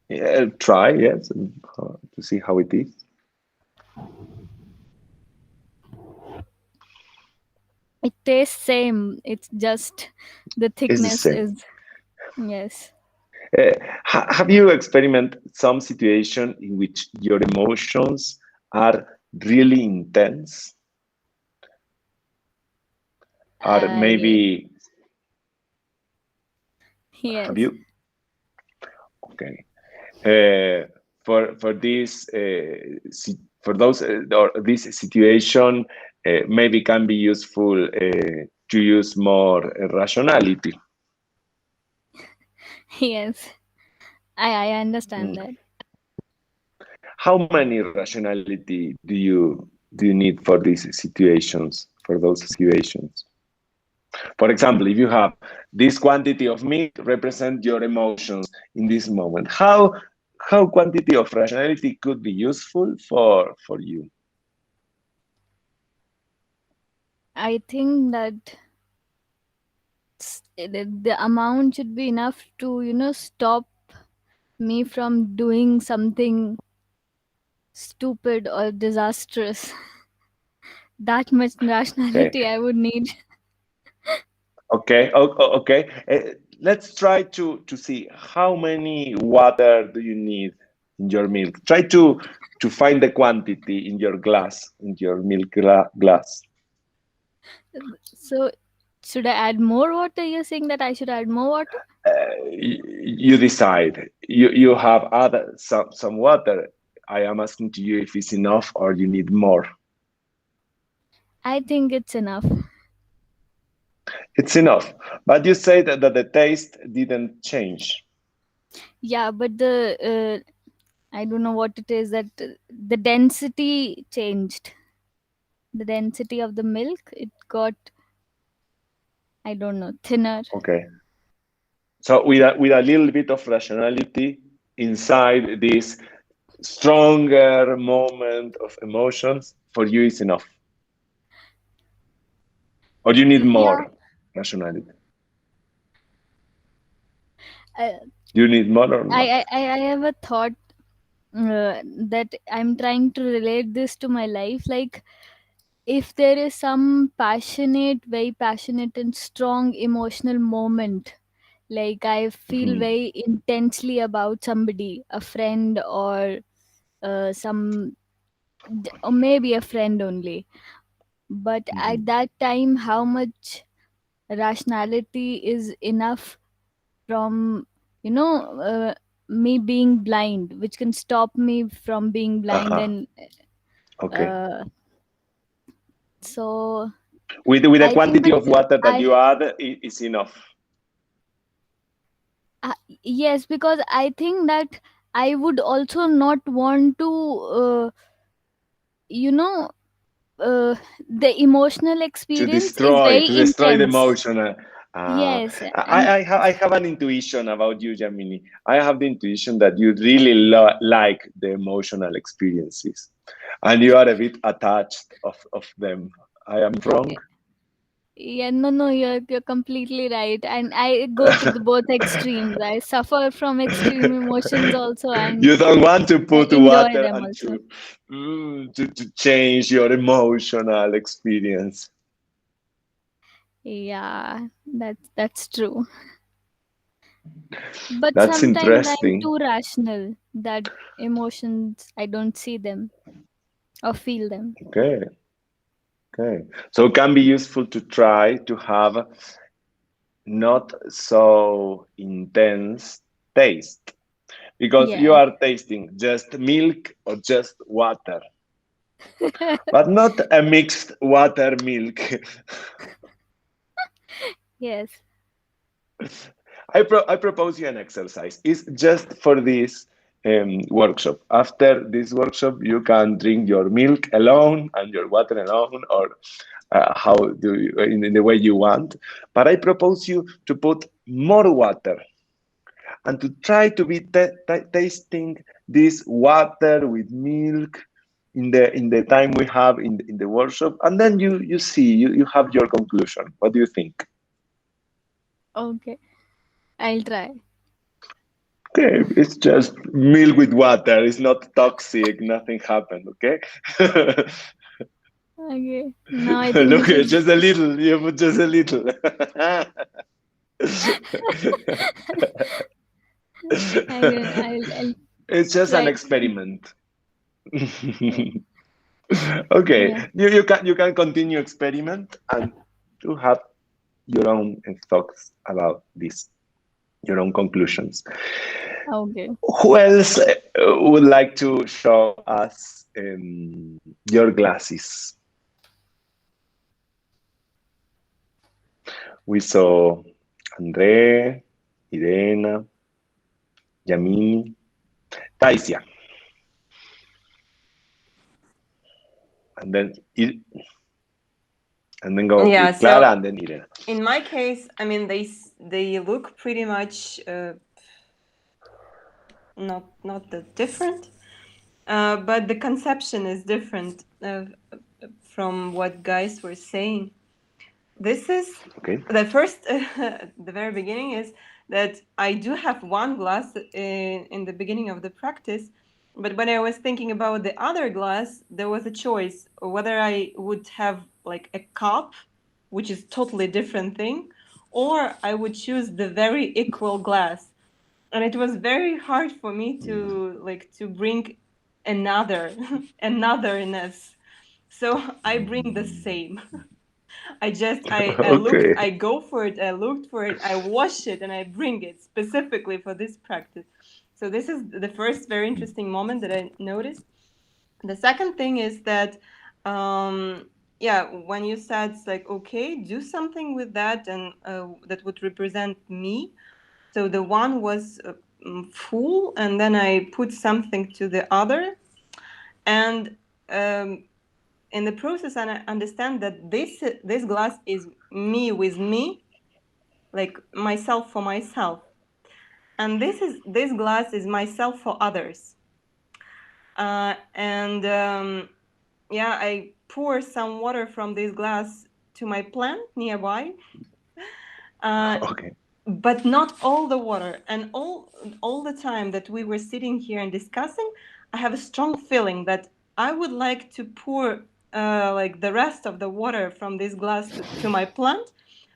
Yeah, try, yes, to see how it is. It tastes same. It's just the It's the thickness same. is, yes. Have you experimented some situation in which your emotions are really intense? Or maybe Yes. have you? Okay. For this for those or this situation, maybe can be useful to use more rationality. Yes. I understand that. How many rationality do you need for these situations, for those situations? For example, if you have this quantity of milk represent your emotions in this moment, how quantity of rationality could be useful for you? I think that the amount should be enough to stop me from doing something stupid or disastrous. That much rationality I would need. Okay. Okay. Let's try to see how many water do you need in your milk. Try to find the quantity in your glass, in your milk glass. So should I add more water? You're saying that I should add more water? You decide. You have other some water. I am asking to you if it's enough or you need more. I think it's enough. It's enough. But you say that the taste didn't change. Yeah, but I don't know what it is, that the density changed. The density of the milk, it got, I don't know, thinner. Okay. So with a little bit of rationality inside this stronger moment of emotions, for you is enough. Or you need more rationality? You need more or not? I have a thought that I'm trying to relate this to my life. Like, if there is some very passionate and strong emotional moment, like I feel very intensely about somebody, a friend, or or maybe a friend only, but at that time, how much rationality is enough from me being blind, which can stop me from being blind? And okay. So with the quantity of water that you add is enough. Yes, because I think that I would also not want to the emotional experience is very to destroy the intense. emotion. Yes, I have an intuition about you, Yamini. I have the intuition that you really like the emotional experiences, and you are a bit attached of them. I am wrong? Yeah, no, you're completely right, and I go to the both extremes. I suffer from extreme emotions also, and you don't want to put enjoy water them and also. to change your emotional experience. Yeah, that's true. But that's sometimes interesting. I'm too rational that emotions, I don't see them or feel them. Okay. So it can be useful to try to have not so intense taste, because you are tasting just milk or just water, but not a mixed water milk. Yes. I propose you an exercise. It's just for this workshop. After this workshop, you can drink your milk alone and your water alone, or how do you, in the way you want. But I propose you to put more water and to try to be tasting this water with milk in the time we have in the workshop, and then you see, you have your conclusion. What do you think? Okay, I'll try. Okay, it's just milk with water. It's not toxic. Nothing happened. Okay. Okay. Now I think Look, just a little. You put just a little. It's just an experiment. Okay, you can continue experiment and to have your own thoughts about this, your own conclusions. Okay. Who else would like to show us your glasses? We saw Andre, Irena, Yamini, Taisia, and then go with Clara, so and then Irena. in my case, I mean, they look pretty much not that different, but the conception is different from what guys were saying. This is the first, the very beginning is that I do have one glass in the beginning of the practice, but when I was thinking about the other glass, there was a choice whether I would have like a cup, which is totally different thing, or I would choose the very equal glass. And it was very hard for me to bring anotherness. So I bring the same. I go for it, I looked for it, I wash it, and I bring it specifically for this practice. So this is the first very interesting moment that I noticed. The second thing is that, when you said it's like, okay, do something with that, and that would represent me. So the one was full, and then I put something to the other. And in the process, I understand that this glass is me with me, like myself for myself, and this glass is myself for others. I pour some water from this glass to my plant nearby, but not all the water. And all the time that we were sitting here and discussing, I have a strong feeling that I would like to pour like the rest of the water from this glass to my plant,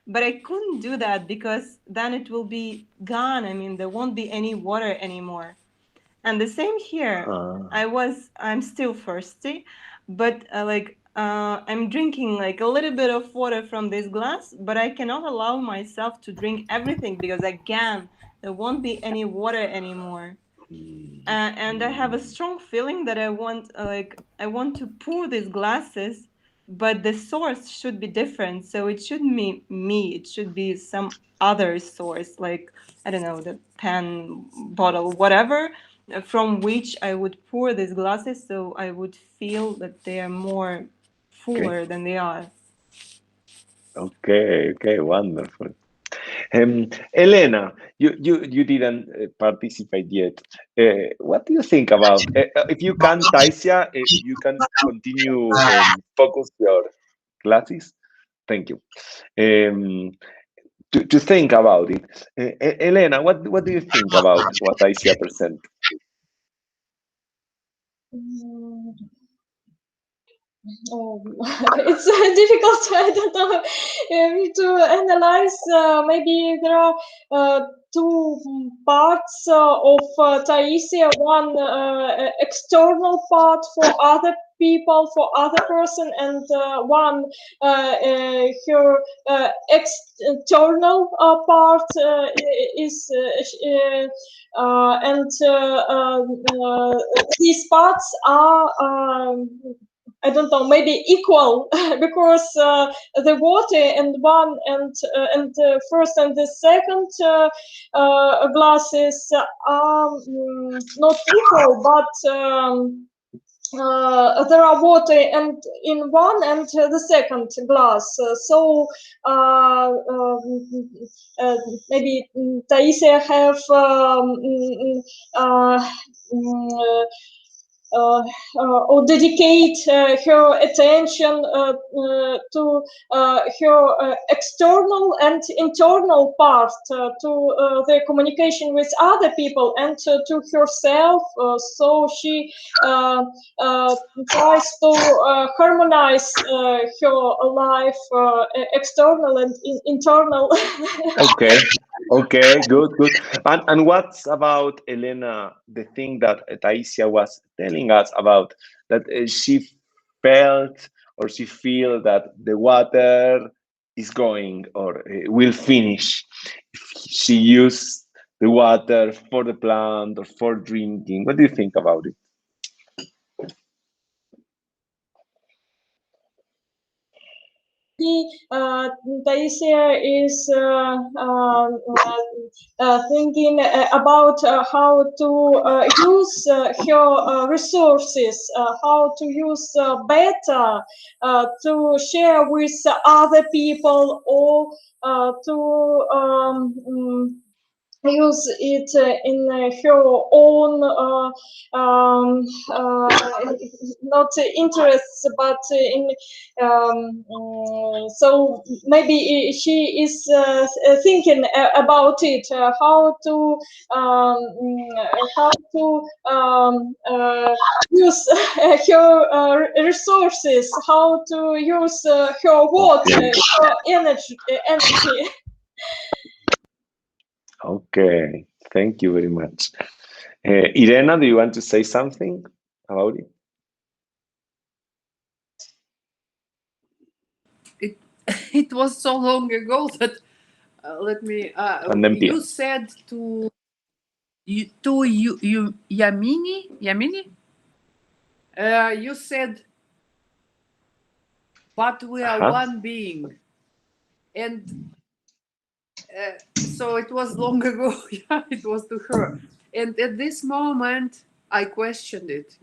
but I couldn't do that because then it will be gone. I mean, there won't be any water anymore. And the same here. I'm still thirsty, but I'm drinking like a little bit of water from this glass, but I cannot allow myself to drink everything because again, there won't be any water anymore. And I have a strong feeling that I want to pour these glasses, but the source should be different. So it shouldn't be me. It should be some other source, like, I don't know, the pen, bottle, whatever, from which I would pour these glasses, so I would feel that they are more fuller than they are. Okay, wonderful. Elena, you didn't participate yet. What do you think about, if you can, Taisia, you can continue focus your classes? Thank you. To think about it. Elena, what do you think about what Taisia present? It's difficult. I don't know to analyze. Maybe there are two parts of Taisia. One external part for other people, for other person, and one her external part is and these parts are I don't know, maybe equal because the water and one and first and the second glasses are not equal, but there are water and in one and the second glass. Maybe Taisia have or dedicate her attention to her external and internal part, to the communication with other people and to herself. So she tries to harmonize her life, external and internal. Okay, good. And what's about, Elena, the thing that Taisia was telling us about, that she felt or she feel that the water is going or will finish if she use the water for the plant or for drinking? What do you think about it? Taisia is thinking about how to use her resources, how to use better to share with other people, or to use it in her own not interests, but in so maybe she is thinking about it, how to use her resources, how to use her water, her energy. Okay, thank you very much. Irena, do you want to say something about it? It was so long ago that let me. You said to Yamini. You said, but we are one being, and so it was long ago. Yeah, it was to her, and at this moment I questioned it.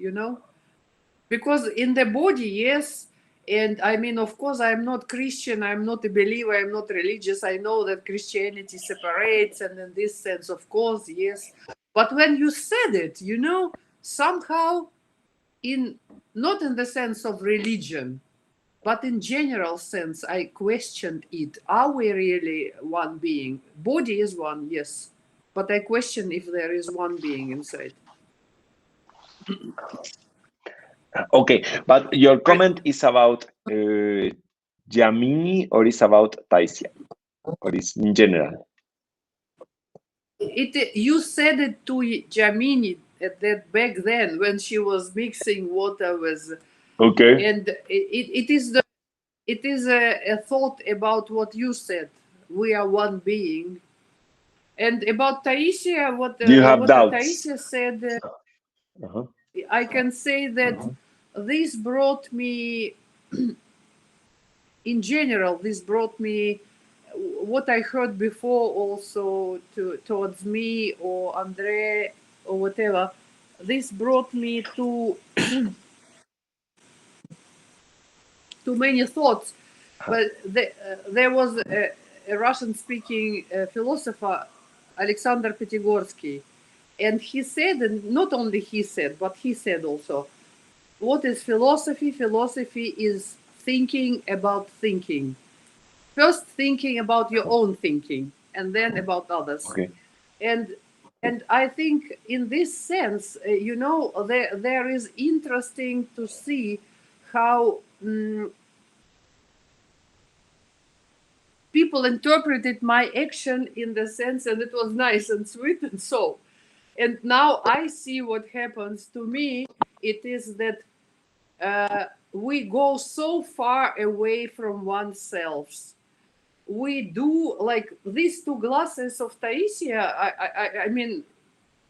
Because in the body, yes. And I mean, of course, I'm not Christian, I'm not a believer, I'm not religious. I know that Christianity separates, and in this sense, of course, yes. But when you said it, somehow, not in the sense of religion, but in general sense, I questioned it. Are we really one being? Body is one, yes. But I question if there is one being inside. Okay, but your comment is about Yamini, or is about Taisia, or is in general? You said it to Yamini that back then when she was mixing water with. Okay. And it is a thought about what you said. We are one being. And about Taisia, what Taisia said. I can say that this brought me, in general, this brought me what I heard before also towards me or Andre or whatever. This brought me to to many thoughts. But there was a Russian-speaking philosopher, Alexander Pyatigorский, and he said, and not only he said, but he said also, what is philosophy? Philosophy is thinking about thinking. First thinking about your own thinking, and then about others. Okay. And I think in this sense, there is interesting to see how people interpreted my action in the sense, and it was nice and sweet and so. And now I see what happens to me. It is that we go so far away from oneself. We do like these two glasses of Taisia. I mean,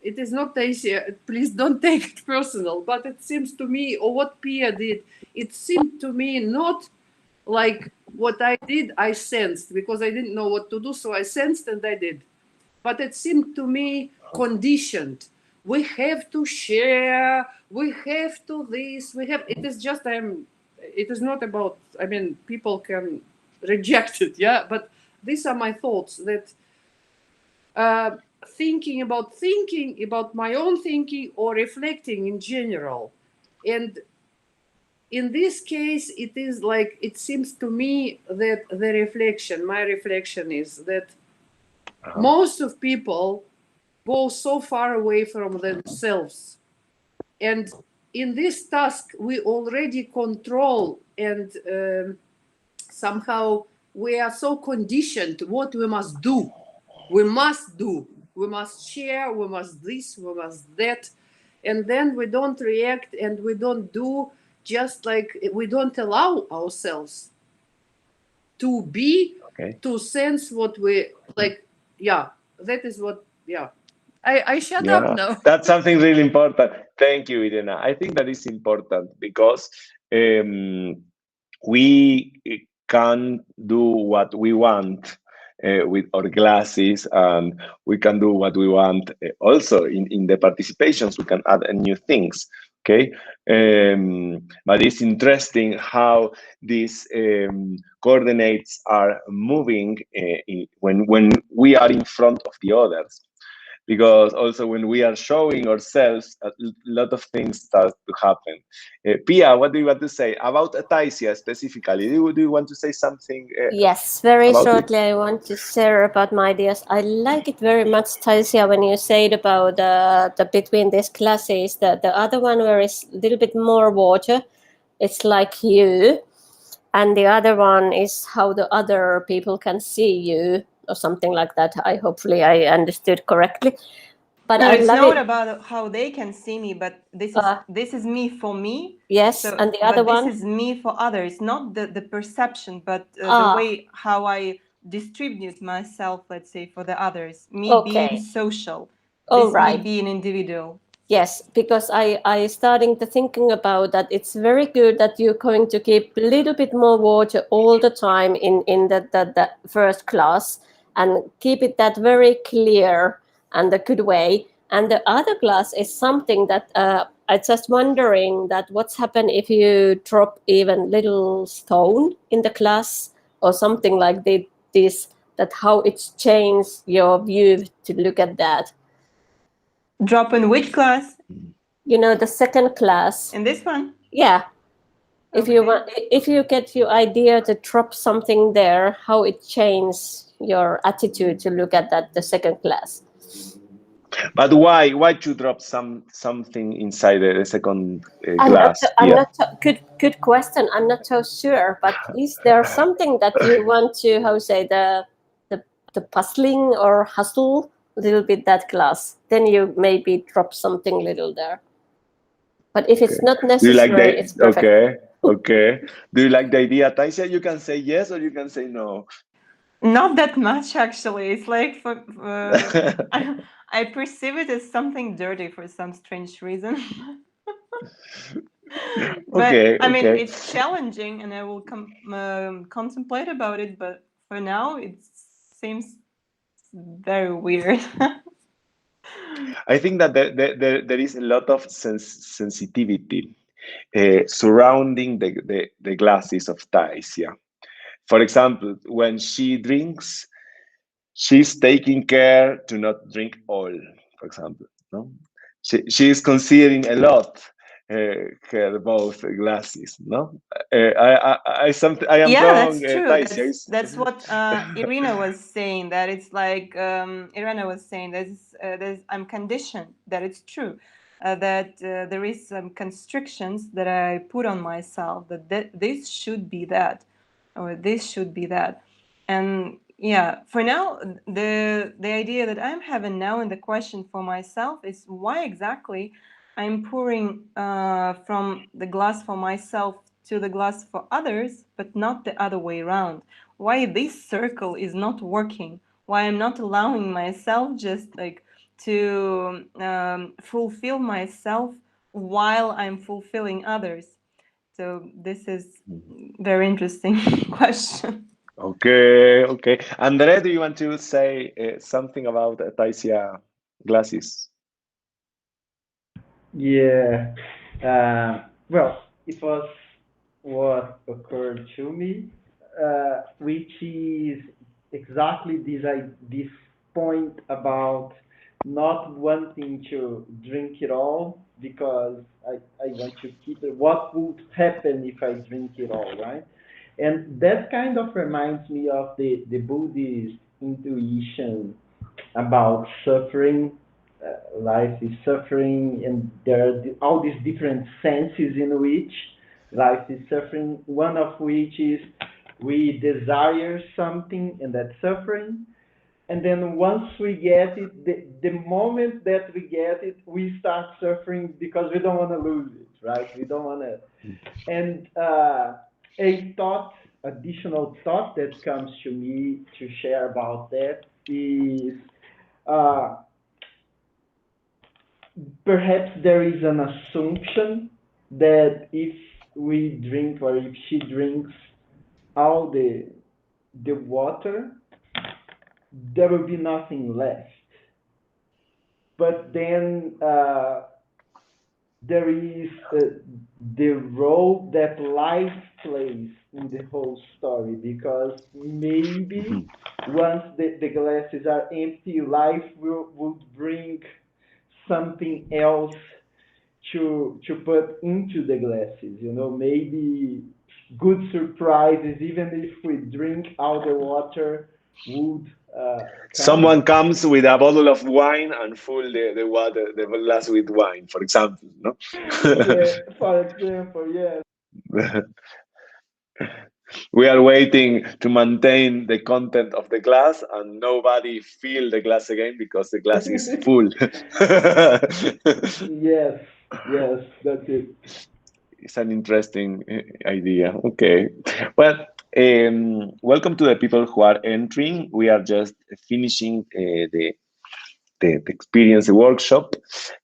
it is not Taisia. Please don't take it personal. But it seems to me, or what Pia did, it seemed to me not like what I did, I sensed, because I didn't know what to do. So I sensed and I did. But it seemed to me conditioned. We have to share. We have to this. We have. It is just. It is not about. I mean, people can reject it. Yeah. But these are my thoughts. That thinking about my own thinking or reflecting in general, and in this case, it is like it seems to me that my reflection is that most of people go so far away from themselves. And in this task, we already control, and somehow we are so conditioned what we must do. We must do. We must share. We must this. We must that. And then we don't react and we don't do, just like we don't allow ourselves to be, Okay. to sense what we like. Yeah, that is what. Yeah, I shut up Yeah, now. that's something really important. Thank you, Irena. I think that is important because we can do what we want with our glasses, and we can do what we want also in the participations. We can add new things. Okay, but it's interesting how these coordinates are moving when we are in front of the others. Because also when we are showing ourselves, a lot of things start to happen. Pia, what do you want to say about Taisia specifically? Do you want to say something? Yes, very about shortly, I want to share about my ideas. I like it very much, Taisia, when you said about the between these classes. The other one where it's a little bit more water, it's like you, and the other one is how the other people can see you or something like that. Hopefully I understood correctly. But No, I it's love not it. about how they can see me, but this is me for me. Yes, So, and the other but this one. is me for others, not the perception, but the Ah, way how I distribute myself, let's say, for the others. Me okay. being social, All this right. me being individual. Yes, because I starting to thinking about that. It's very good that you're going to keep a little bit more water all the time in the first class, and keep it that very clear and the good way. And the other class is something that I just wondering that what's happened if you drop even little stone in the class or something like this, that how it's changed your view to look at that. Drop in which class? You know, the second class. In this one? Yeah. If Okay. you want, if you get your idea to drop something there, how it changes your attitude to look at that the second class. But why to drop something inside the second I'm glass? not good question. I'm not so sure, but is there something that you want to, how say, the puzzling or hustle a little bit that glass? Then you maybe drop something little there. But if it's not necessary, do you like it's perfect. Okay. Do you like the idea, Taisia? You can say yes or you can say no. Not that much, actually. It's like I perceive it as something dirty for some strange reason. But I mean, it's challenging, and I will contemplate about it. But for now, it seems very weird. I think that there is a lot of sensitivity surrounding the glasses of Taisia. For example, when she drinks, she's taking care to not drink all, for example. No? She is considering a lot her both glasses. No, I am Yeah, wrong, that's true. Taisia. That's what Irina was saying. That it's like Irina was saying. I'm conditioned. That it's true. That there is some constrictions that I put on myself. That this should be that, or this should be that, and yeah. For now, the idea that I'm having now, and the question for myself is why exactly I'm pouring from the glass for myself to the glass for others, but not the other way around. Why this circle is not working? Why I'm not allowing myself just like to fulfill myself while I'm fulfilling others? So this is very interesting question. Okay. Andre, do you want to say something about Taisia glasses? Yeah. Well, it was what occurred to me, which is exactly this point about not wanting to drink it all because I want to keep it. What would happen if I drink it all, right? And that kind of reminds me of the Buddhist intuition about suffering. Life is suffering, and there are all these different senses in which life is suffering. One of which is we desire something, and that's suffering. And then once we get it, the moment that we get it, we start suffering because we don't want to lose it, right? We don't want to. And a thought additional thought that comes to me to share about that is perhaps there is an assumption that if we drink or if she drinks all the water, there will be nothing left. But then there is the role that life plays in the whole story, because maybe once the glasses are empty, life would bring something else to put into the glasses. You know, maybe good surprises, even if we drink all the water, would Someone comes with a bottle of wine and fill the water, the glass with wine, for example. No. Yeah, for example, yes. We are waiting to maintain the content of the glass, and nobody fill the glass again because the glass is full. Yes, yes, that's it. It's an interesting idea. Okay. Well, welcome to the people who are entering. We are just finishing the experience workshop.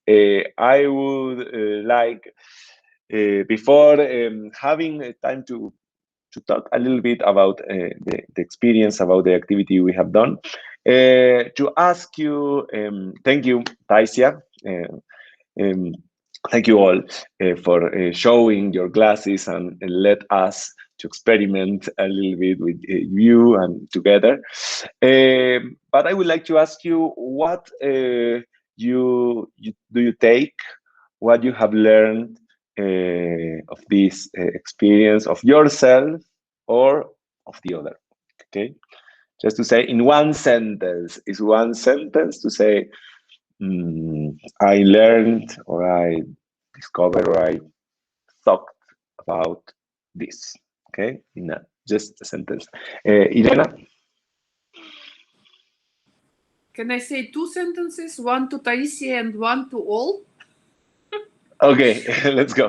I would like, before having time to talk a little bit about the experience, about the activity we have done, to ask you, thank you, Taisia. Thank you all for showing your glasses and let us to experiment a little bit with you and together. But I would like to ask you, what do you take, what you have learned of this experience of yourself or of the other? Okay, just to say in one sentence, is one sentence to say, I learned, or I discovered, or I thought about this. Okay, in just a sentence. Irena? Can I say two sentences? One to Taisia and one to all? Okay, let's go.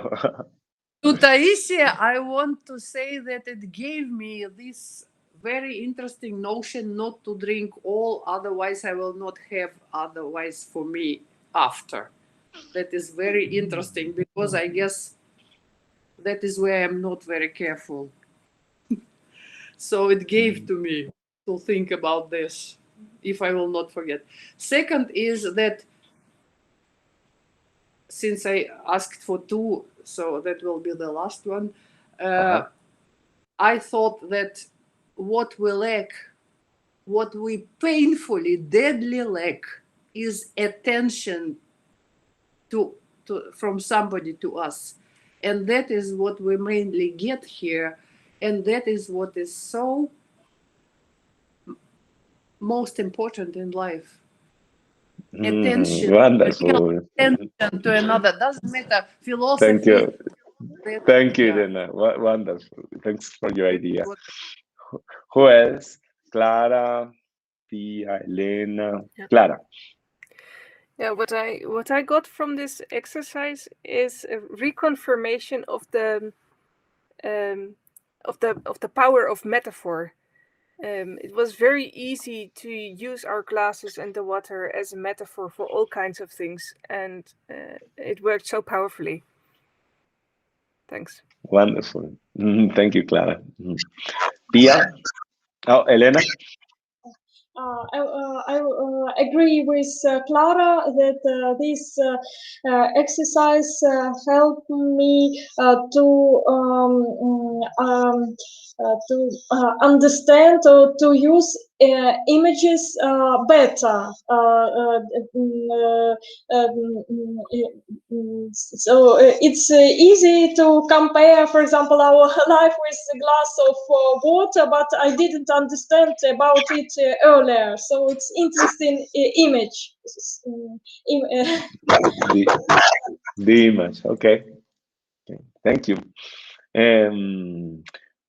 To Taisia, I want to say that it gave me this very interesting notion not to drink all, otherwise I will not have otherwise for me after. That is very interesting, because I guess that is where I'm not very careful. So it gave to me to think about this, if I will not forget. Second is that, since I asked for two, so that will be the last one, I thought that what we lack, what we painfully, deadly lack, is attention from somebody to us. And that is what we mainly get here. And that is what is so most important in life. Attention. Wonderful. Attention to another. Doesn't matter. Philosophy. Thank you. Thank you, Irena. Wonderful. Thanks for your idea. Who else? Clara, Pia, Elena. Yeah. Clara. Yeah, what I got from this exercise is a reconfirmation of the power of metaphor. It was very easy to use our glasses and the water as a metaphor for all kinds of things, and it worked so powerfully. Thanks. Wonderful. Thank you, Clara. Pia? Oh, Elena? I agree with Clara that this exercise helped me to understand or to use images better. So it's easy to compare, for example, our life with a glass of water, but I didn't understand about it earlier. So it's interesting image. The image. Okay. Thank you.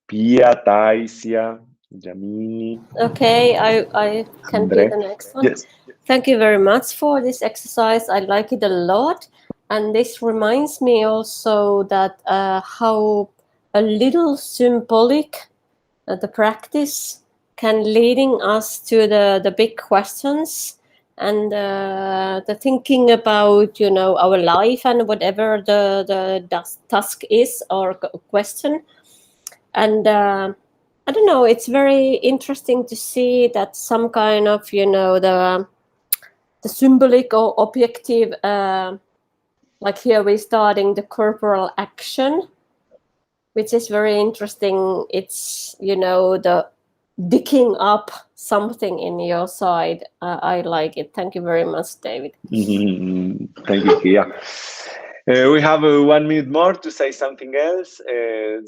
Pia, Taisia, Jamini. Okay, I can Andre. be the next one. Yes. Thank you very much for this exercise. I like it a lot. And this reminds me also that how a little symbolic the practice can leading us to the big questions and the thinking about, you know, our life and whatever the task is or question. And I don't know, it's very interesting to see that some kind of, you know, the symbolic or objective, like here we're starting the corporal action, which is very interesting. It's, you know, the digging up something in your side. I like it. Thank you very much, David. Thank you, Kia. We have 1 minute more to say something else.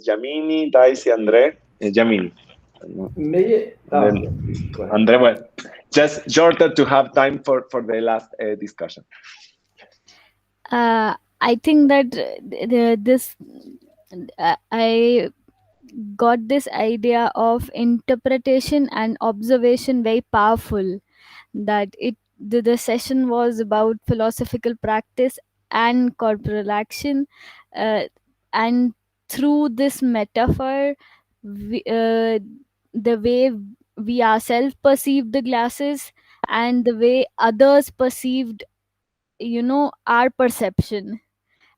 Yamini, Daisy, Andre. Yamini. May Andre, well, just shorter to have time for the last discussion. I think that I got this idea of interpretation and observation very powerful. That the session was about philosophical practice and corporal action, and through this metaphor, the way we ourselves perceived the glasses and the way others perceived, you know, our perception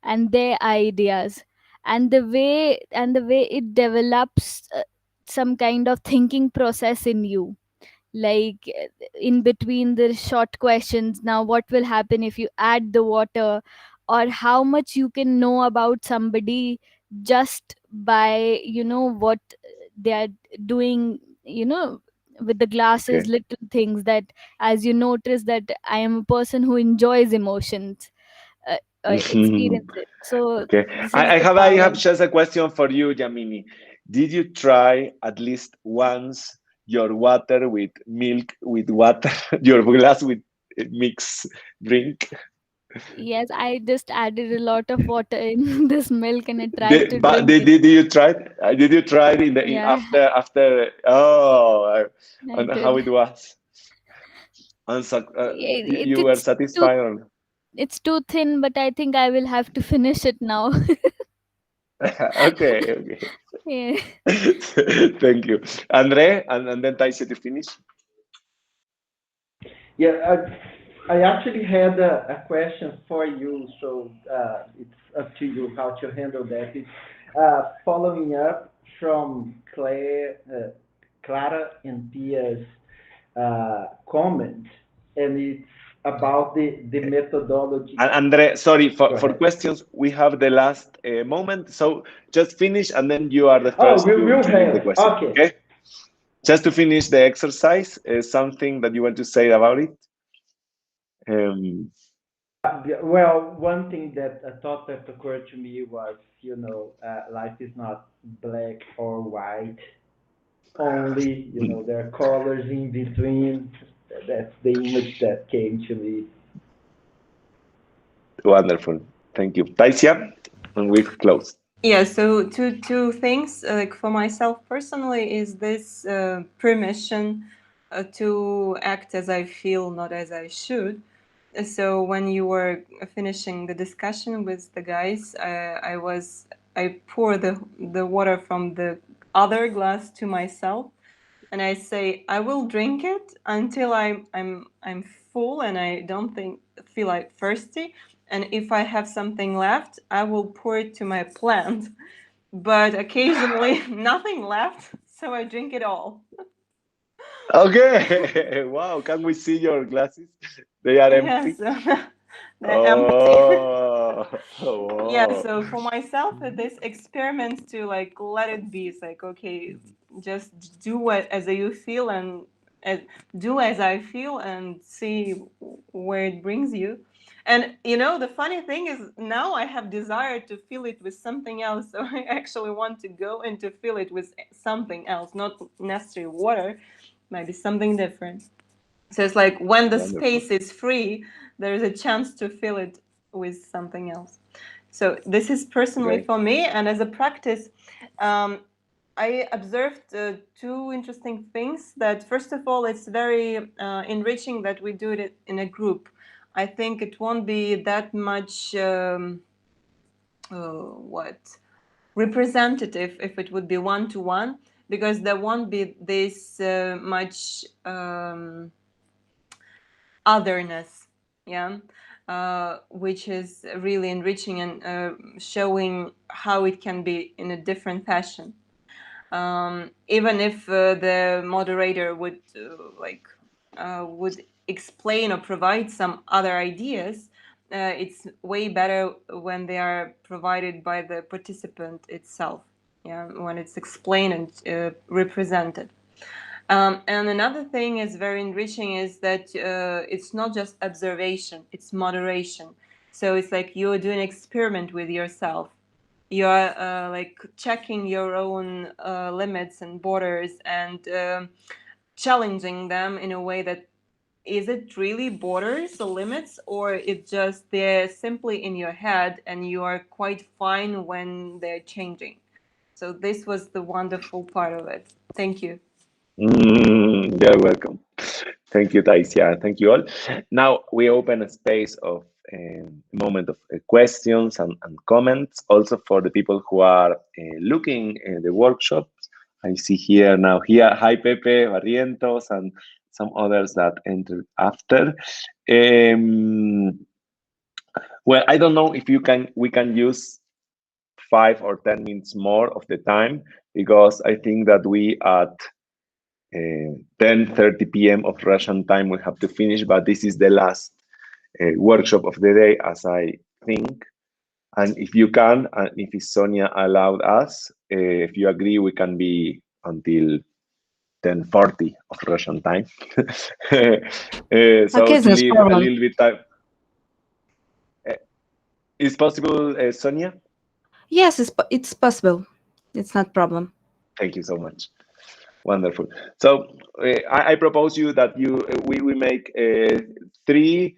and their ideas, and the way it develops some kind of thinking process in you, like in between the short questions. Now what will happen if you add the water, or how much you can know about somebody just by, you know, what they are doing, you know, with the glasses. Okay. Little things that, as you notice, that I am a person who enjoys emotions, experience it. So Okay. this is I the have power. just a question for you, Yamini. Did you try at least once your water with milk with water, your glass with mixed drink? Yes, I just added a lot of water in this milk and I tried to But drink it. did you try it? Did you try it Yeah, after? Oh, I and how did. it was? And you were It's too satisfied? Or? thin, but I think I will have to finish it now. Okay. Yeah. Thank you, Andre, and then Taisi to finish. Yeah, I actually had a question for you, so it's up to you how to handle that. It's following up from Clara and Pia's comment, and it's about the methodology. And Andre, sorry for ahead. questions. We have the last moment, so just finish, and then you are the Oh, first we to will read the have. question. Okay. Just to finish the exercise, something that you want to say about it? Well, one thing that a thought that occurred to me was, you know, life is not black or white only. You know, there are colors in between. That's the image that came to me. Wonderful. Thank you. Taisia, and we've closed. Yeah, so two things, like for myself personally, is this permission to act as I feel, not as I should. So when you were finishing the discussion with the guys, I pour the water from the other glass to myself, and I say I will drink it until I'm full and I don't feel like thirsty. And if I have something left, I will pour it to my plant. But occasionally nothing left, so I drink it all. Okay. Wow. Can we see your glasses? They are empty. Yes, they're empty. Oh. Yeah, so for myself, this experiment to like let it be, it's like, okay, just do what as you feel and do as I feel and see where it brings you. And you know, the funny thing is now I have desire to fill it with something else. So I actually want to go and to fill it with something else, not necessarily water, maybe something different. So it's like when the space is free, there is a chance to fill it with something else. So this is personally for me, and as a practice, I observed two interesting things. That first of all, it's very enriching that we do it in a group. I think it won't be that much representative if it would be one-to-one, because there won't be this much otherness, yeah, which is really enriching and showing how it can be in a different fashion. Even if the moderator would would explain or provide some other ideas, it's way better when they are provided by the participant itself, yeah, when it's explained and represented. And another thing is very enriching is that it's not just observation, it's moderation. So it's like you're doing an experiment with yourself. You're like checking your own limits and borders and challenging them in a way that, is it really borders or limits, or it's just they're simply in your head and you are quite fine when they're changing. So this was the wonderful part of it. Thank you. You're welcome. Thank you, Taisia. Thank you all. Now we open a space of a moment of questions and comments, also for the people who are looking at the workshops. I see here now here, hi Pepe, Barrientos, and some others that entered after. Well, I don't know if we can use 5 or 10 minutes more of the time, because I think that we at 10:30 p.m. of Russian time we have to finish, but this is the last workshop of the day, as I think. And if you can, and if Sonia allowed us, if you agree, we can be until 10:40 of Russian time. So Okay, to that's leave a little bit time. Is possible, Sonia? Yes, it's possible. It's not a problem. Thank you so much. Wonderful. So I propose you that we make 3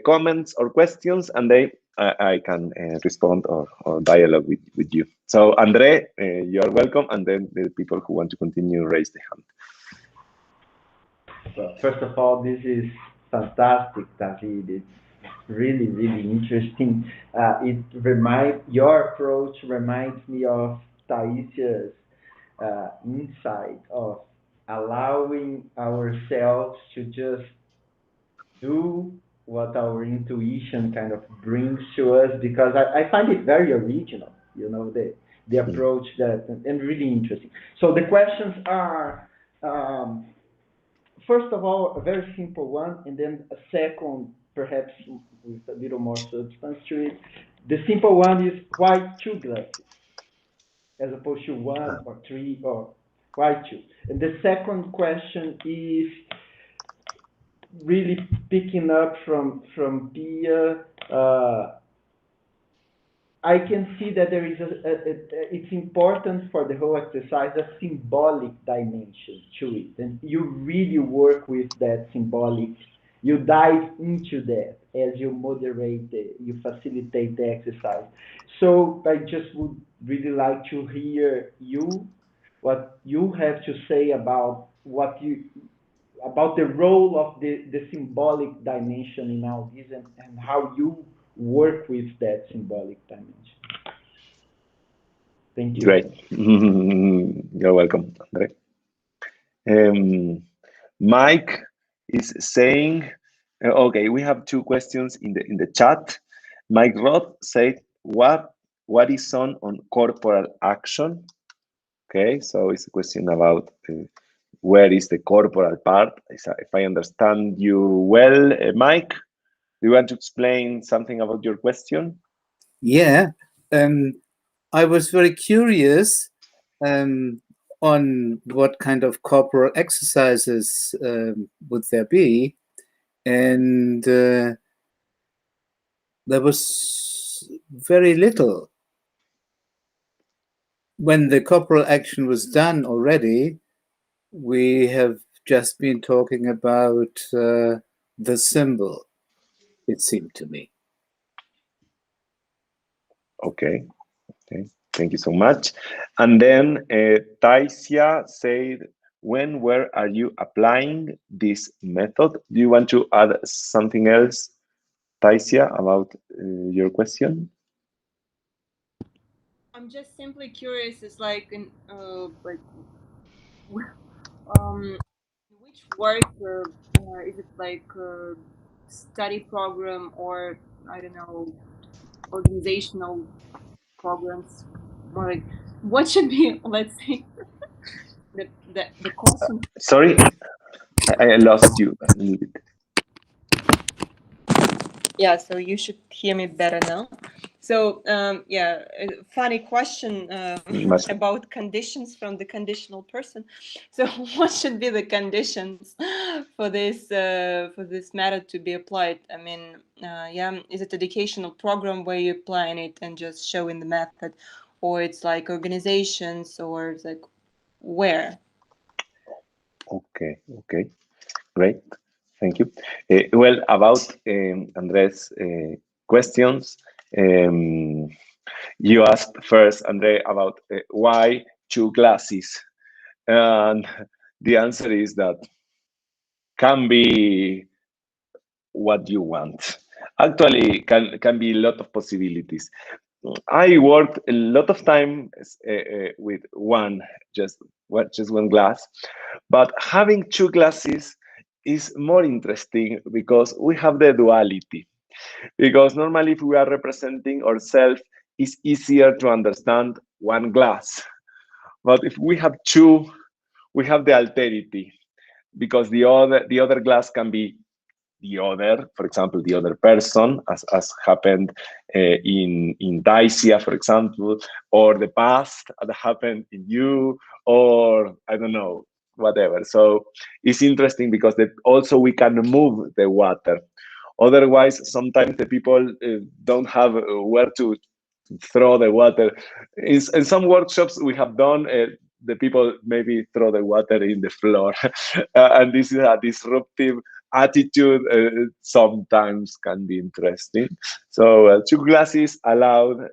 comments or questions, and then I can respond or dialogue with you. So Andre, you are welcome, and then the people who want to continue raise the hand. So first of all, this is fantastic, David. It's really, really interesting. Your approach reminds me of Taisia's insight of allowing ourselves to just do what our intuition kind of brings to us, because I find it very original, the approach that, and really interesting. So the questions are, first of all, a very simple one, and then a second, perhaps with a little more substance to it. The simple one is, why 2 glasses as opposed to 1 or 3, or why 2? And the second question is really picking up from Pia. I can see that there is it's important for the whole exercise a symbolic dimension to it, and you really work with that symbolic. You dive into that as you moderate, you facilitate the exercise. So I just would really like to hear what you have to say about about the role of the symbolic dimension in all this, and how you work with that symbolic dimension. Thank you. Great. You're welcome, Andre. Mike is saying, okay, we have 2 questions in the chat. Mike Roth said, what is on corporal action? Okay, so it's a question about where is the corporal part. If I understand you well, Mike, do you want to explain something about your question? Yeah, I was very curious on what kind of corporal exercises would there be, and there was very little. When the corporal action was done already, we have just been talking about the symbol, it seemed to me. Okay. Thank you so much. And then Taisia said, where are you applying this method? Do you want to add something else, Taisia, about your question? I'm just simply curious. It's like which work is it, like study program, or I don't know, organizational programs, or like what should be, let's say, the question? Sorry, I lost you a little bit. Yeah, so you should hear me better now. So yeah, a funny question about conditions from the conditional person. So what should be the conditions for this method to be applied? I mean, yeah, is it educational program where you're applying it and just showing the method, or it's like organizations, or it's like where? Okay, great. Thank you. Well, about Andres' questions, you asked first, Andre, about why 2 glasses, and the answer is that can be what you want. Actually, can be a lot of possibilities. I worked a lot of time with just one glass, but having 2 glasses is more interesting because we have the duality. Because normally, if we are representing ourselves, it's easier to understand one glass. But if we have 2, we have the alterity, because the other glass can be the other, for example, the other person, as happened in Dacia, for example, or the past that happened in you, or I don't know, whatever. So it's interesting because also we can move the water. Otherwise, sometimes the people don't have where to throw the water. In some workshops we have done, the people maybe throw the water in the floor, and this is a disruptive attitude. Sometimes can be interesting. So 2 glasses allowed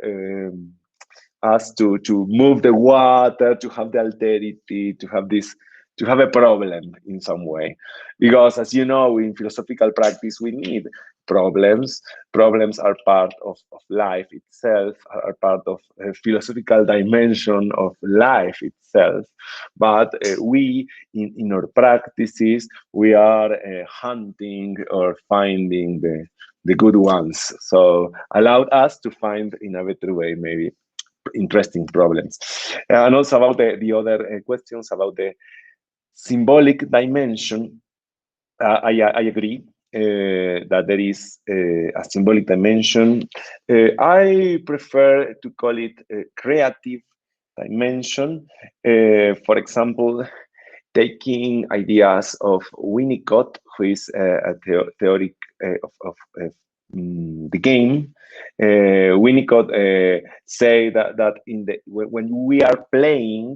us to move the water, to have the alterity, to have this, to have a problem in some way. Because as you know, in philosophical practice, we need problems. Problems are part of life itself, are part of a philosophical dimension of life itself. But we, in our practices, we are hunting or finding the good ones. So allowed us to find in a better way, maybe, interesting problems. And also about the other questions about the symbolic dimension, I agree that there is a symbolic dimension. I prefer to call it a creative dimension. For example, taking ideas of Winnicott, who is a theoric of the game. Winnicott say that when we are playing,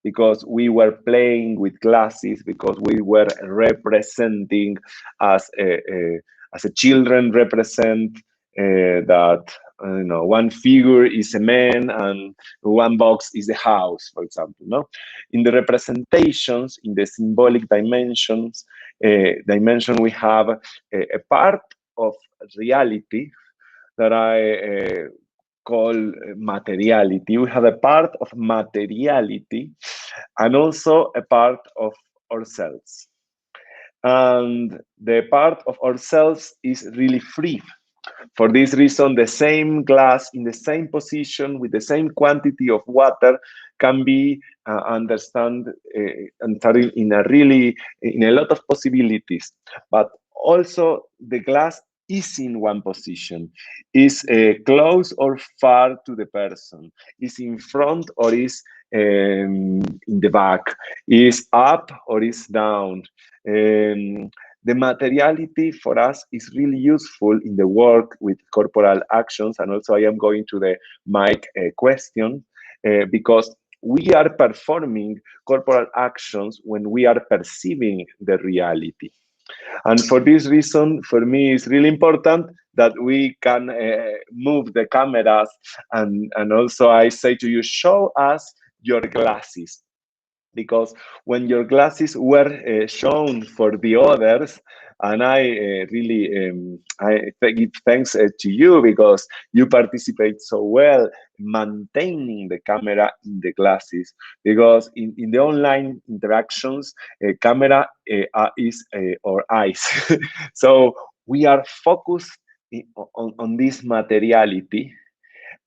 because we were playing with glasses, because we were representing as a children represent that, you know, one figure is a man and one box is a house, for example. No, in the representations, in the symbolic dimensions, we have a part of reality that I call materiality. We have a part of materiality and also a part of ourselves. And the part of ourselves is really free. For this reason, the same glass in the same position with the same quantity of water can be understood in a lot of possibilities. But also the glass is in one position, is close or far to the person, is in front or is in the back, is up or is down. The materiality for us is really useful in the work with corporal actions. And also I am going to the Mike question, because we are performing corporal actions when we are perceiving the reality. And for this reason, for me, it's really important that we can move the cameras. And also I say to you, show us your glasses. Because when your glasses were shown for the others, And I really I give thanks to you, because you participate so well maintaining the camera in the classes, because in the online interactions, camera is our eyes. So we are focused on this materiality,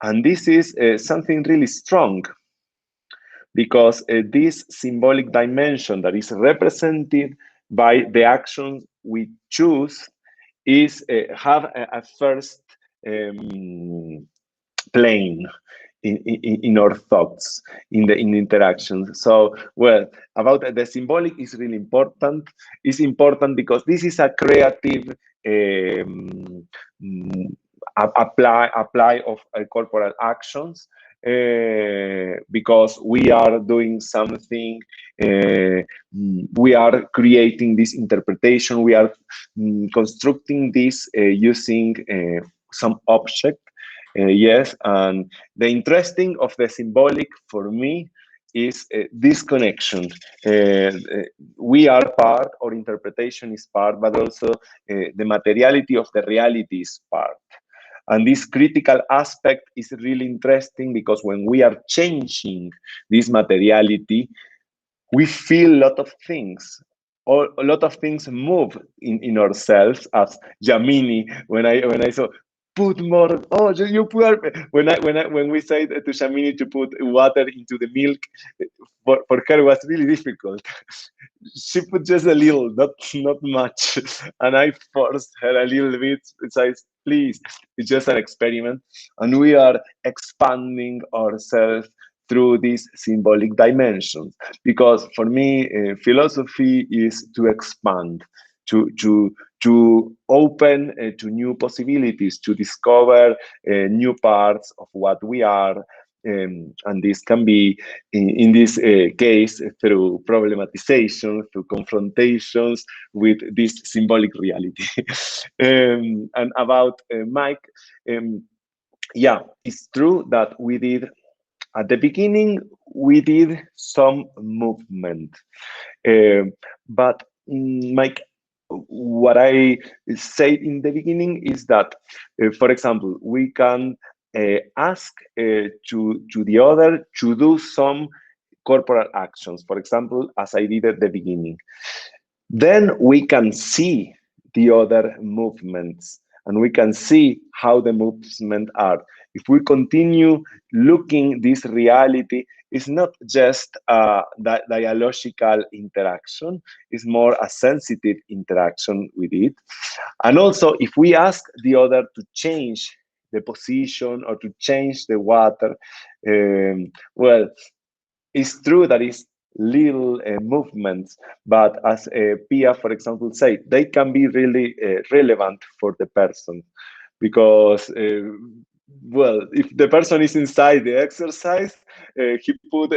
and this is something really strong, because this symbolic dimension that is represented by the actions we choose is have a first plane in our thoughts, in the interactions. So, well, about the symbolic is really important. It's important because this is a creative apply of corporal actions, because we are doing something, we are creating this interpretation, we are constructing this using some object. Yes, and the interesting of the symbolic for me is this connection. We are part, or interpretation is part, but also the materiality of the reality is part. And this critical aspect is really interesting, because when we are changing this materiality, we feel a lot of things, or a lot of things move in ourselves, as Yamini, when I saw, put more, oh, you put, when we said to Yamini to put water into the milk, for her it was really difficult. She put just a little, not much, and I forced her a little bit. Says, please, it's just an experiment, and we are expanding ourselves through these symbolic dimensions. Because for me, philosophy is to expand, to open to new possibilities, to discover new parts of what we are. And this can be, in this case, through problematization, through confrontations with this symbolic reality. And about Mike, yeah, it's true that we did, at the beginning, we did some movement. But Mike, what I said in the beginning is that, for example, we can ask to the other to do some corporal actions, for example, as I did at the beginning. Then we can see the other movements, and we can see how the movements are. If we continue looking, this reality is not just a dialogical interaction, it's more a sensitive interaction with it. And also, if we ask the other to change the position or to change the water, well, it's true that it's little movements, but as Pia, for example, said, they can be really relevant for the person, because well, if the person is inside the exercise, he put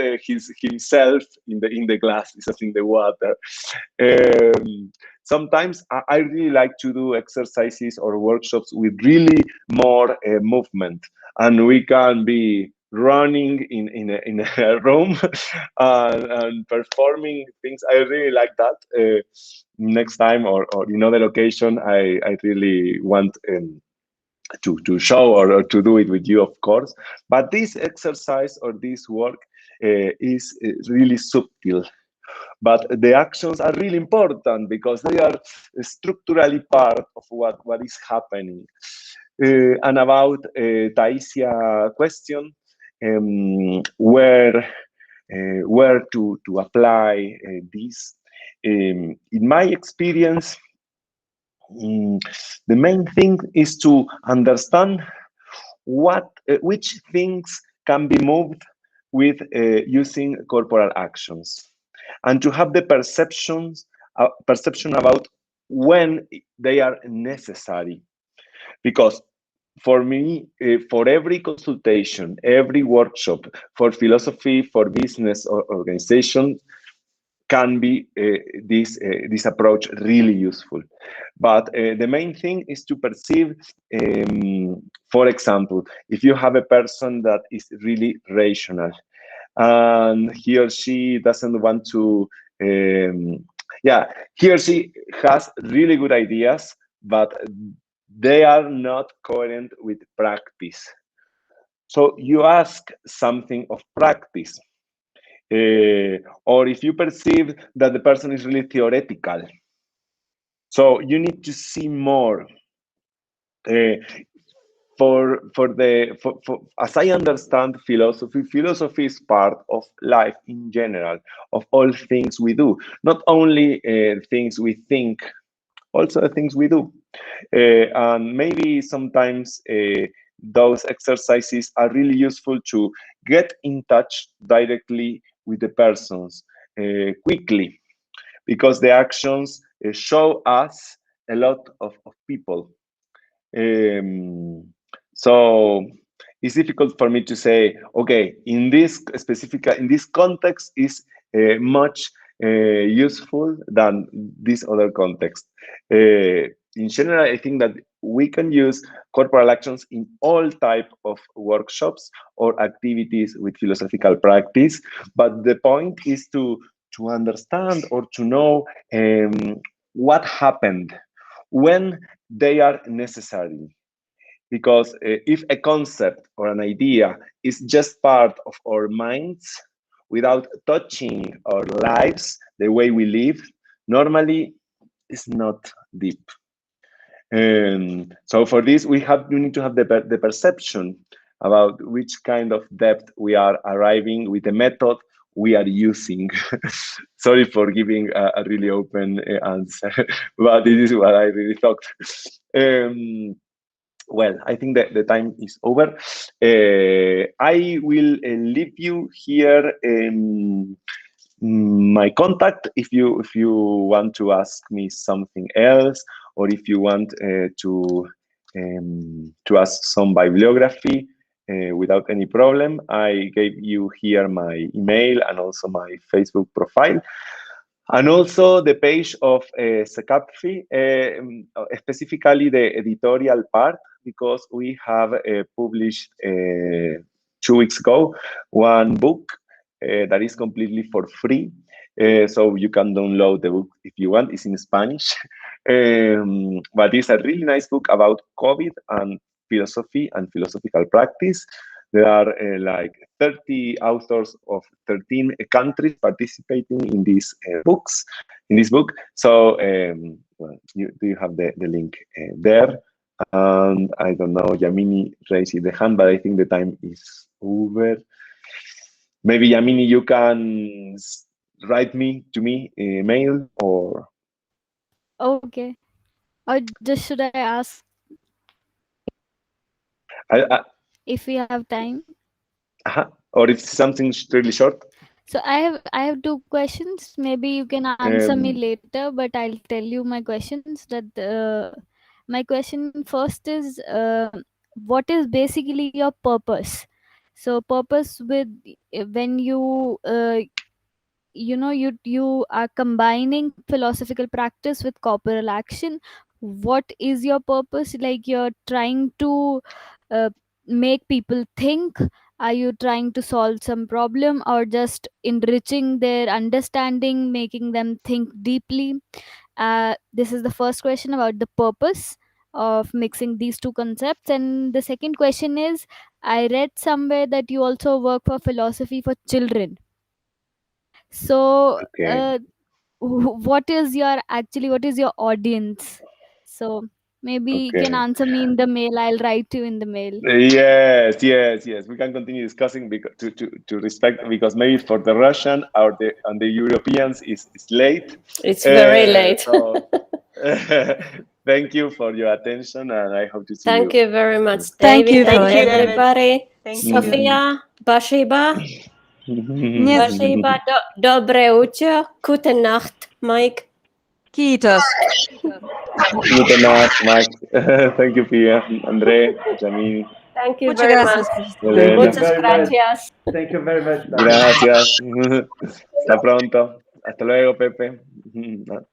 himself in the glass, just in the water. Sometimes I really like to do exercises or workshops with really more movement, and we can be running in a room and performing things. I really like that. Next time or in other occasion, I really want to show or to do it with you, of course. But this exercise or this work is really subtle. But the actions are really important, because they are structurally part of what is happening. And about Taisia question, where to apply this. In my experience, the main thing is to understand which things can be moved with using corporal actions, and to have the perception about when they are necessary. Because for me, for every consultation, every workshop, for philosophy, for business or organization, can be this approach really useful. But the main thing is to perceive, for example, if you have a person that is really rational, and he or she doesn't want to Yeah, he or she has really good ideas, but they are not coherent with practice. So you ask something of practice. Or if you perceive that the person is really theoretical. So you need to see more. As I understand philosophy is part of life in general, of all things we do, not only things we think, also the things we do. And maybe sometimes those exercises are really useful to get in touch directly with the persons quickly, because the actions show us a lot of people. So it's difficult for me to say, okay, in this context is much useful than this other context. In general, I think that we can use corporal actions in all type of workshops or activities with philosophical practice, but the point is to understand or to know what happened, when they are necessary. Because if a concept or an idea is just part of our minds without touching our lives, the way we live, normally it's not deep. So for this, we need to have the perception about which kind of depth we are arriving with the method we are using. Sorry for giving a really open answer, but this is what I really thought. Well, I think that the time is over. I will leave you here my contact if you want to ask me something else, or if you want to ask some bibliography without any problem. I gave you here my email and also my Facebook profile. And also the page of SECAPFI, specifically the editorial part, because we have published 2 weeks ago one book that is completely for free. So you can download the book if you want. It's in Spanish. But it's a really nice book about COVID and philosophy and philosophical practice. There are like 30 authors of 13 countries participating in these books, in this book. So well, you have the link there. And I don't know, Yamini raised the hand, but I think the time is over. Maybe Yamini, you can write to me a mail, or Okay. Or just should I ask if we have time? Or if something's really short. So I have 2 questions. Maybe you can answer me later, but I'll tell you my questions. My question first is, what is basically your purpose? So purpose with when you you are combining philosophical practice with corporal action. What is your purpose? Like, you're trying to make people think? Are you trying to solve some problem, or just enriching their understanding, making them think deeply? This is the first question about the purpose of mixing these 2 concepts. And the second question is, I read somewhere that you also work for philosophy for children. So Okay. what is your audience? So maybe you can answer me in the mail. I'll write you in the mail. Yes. We can continue discussing because to respect, because maybe for the Russian or the Europeans it's late. It's very late. So thank you for your attention, and I hope to see you. Thank you very much, Thank David. you, Thank you, David. everybody. Thank you. Sofia, Bashiba. Yes. Bashiba, dobre utro. Gute Nacht, Mike. Kiitos. Good night, Mike. Thank you, Pia, André, Jamini. Thank you Muchas very gracias. much. Elena. Muchas gracias. Thank you very much. Gracias. Hasta pronto. Hasta luego, Pepe. André.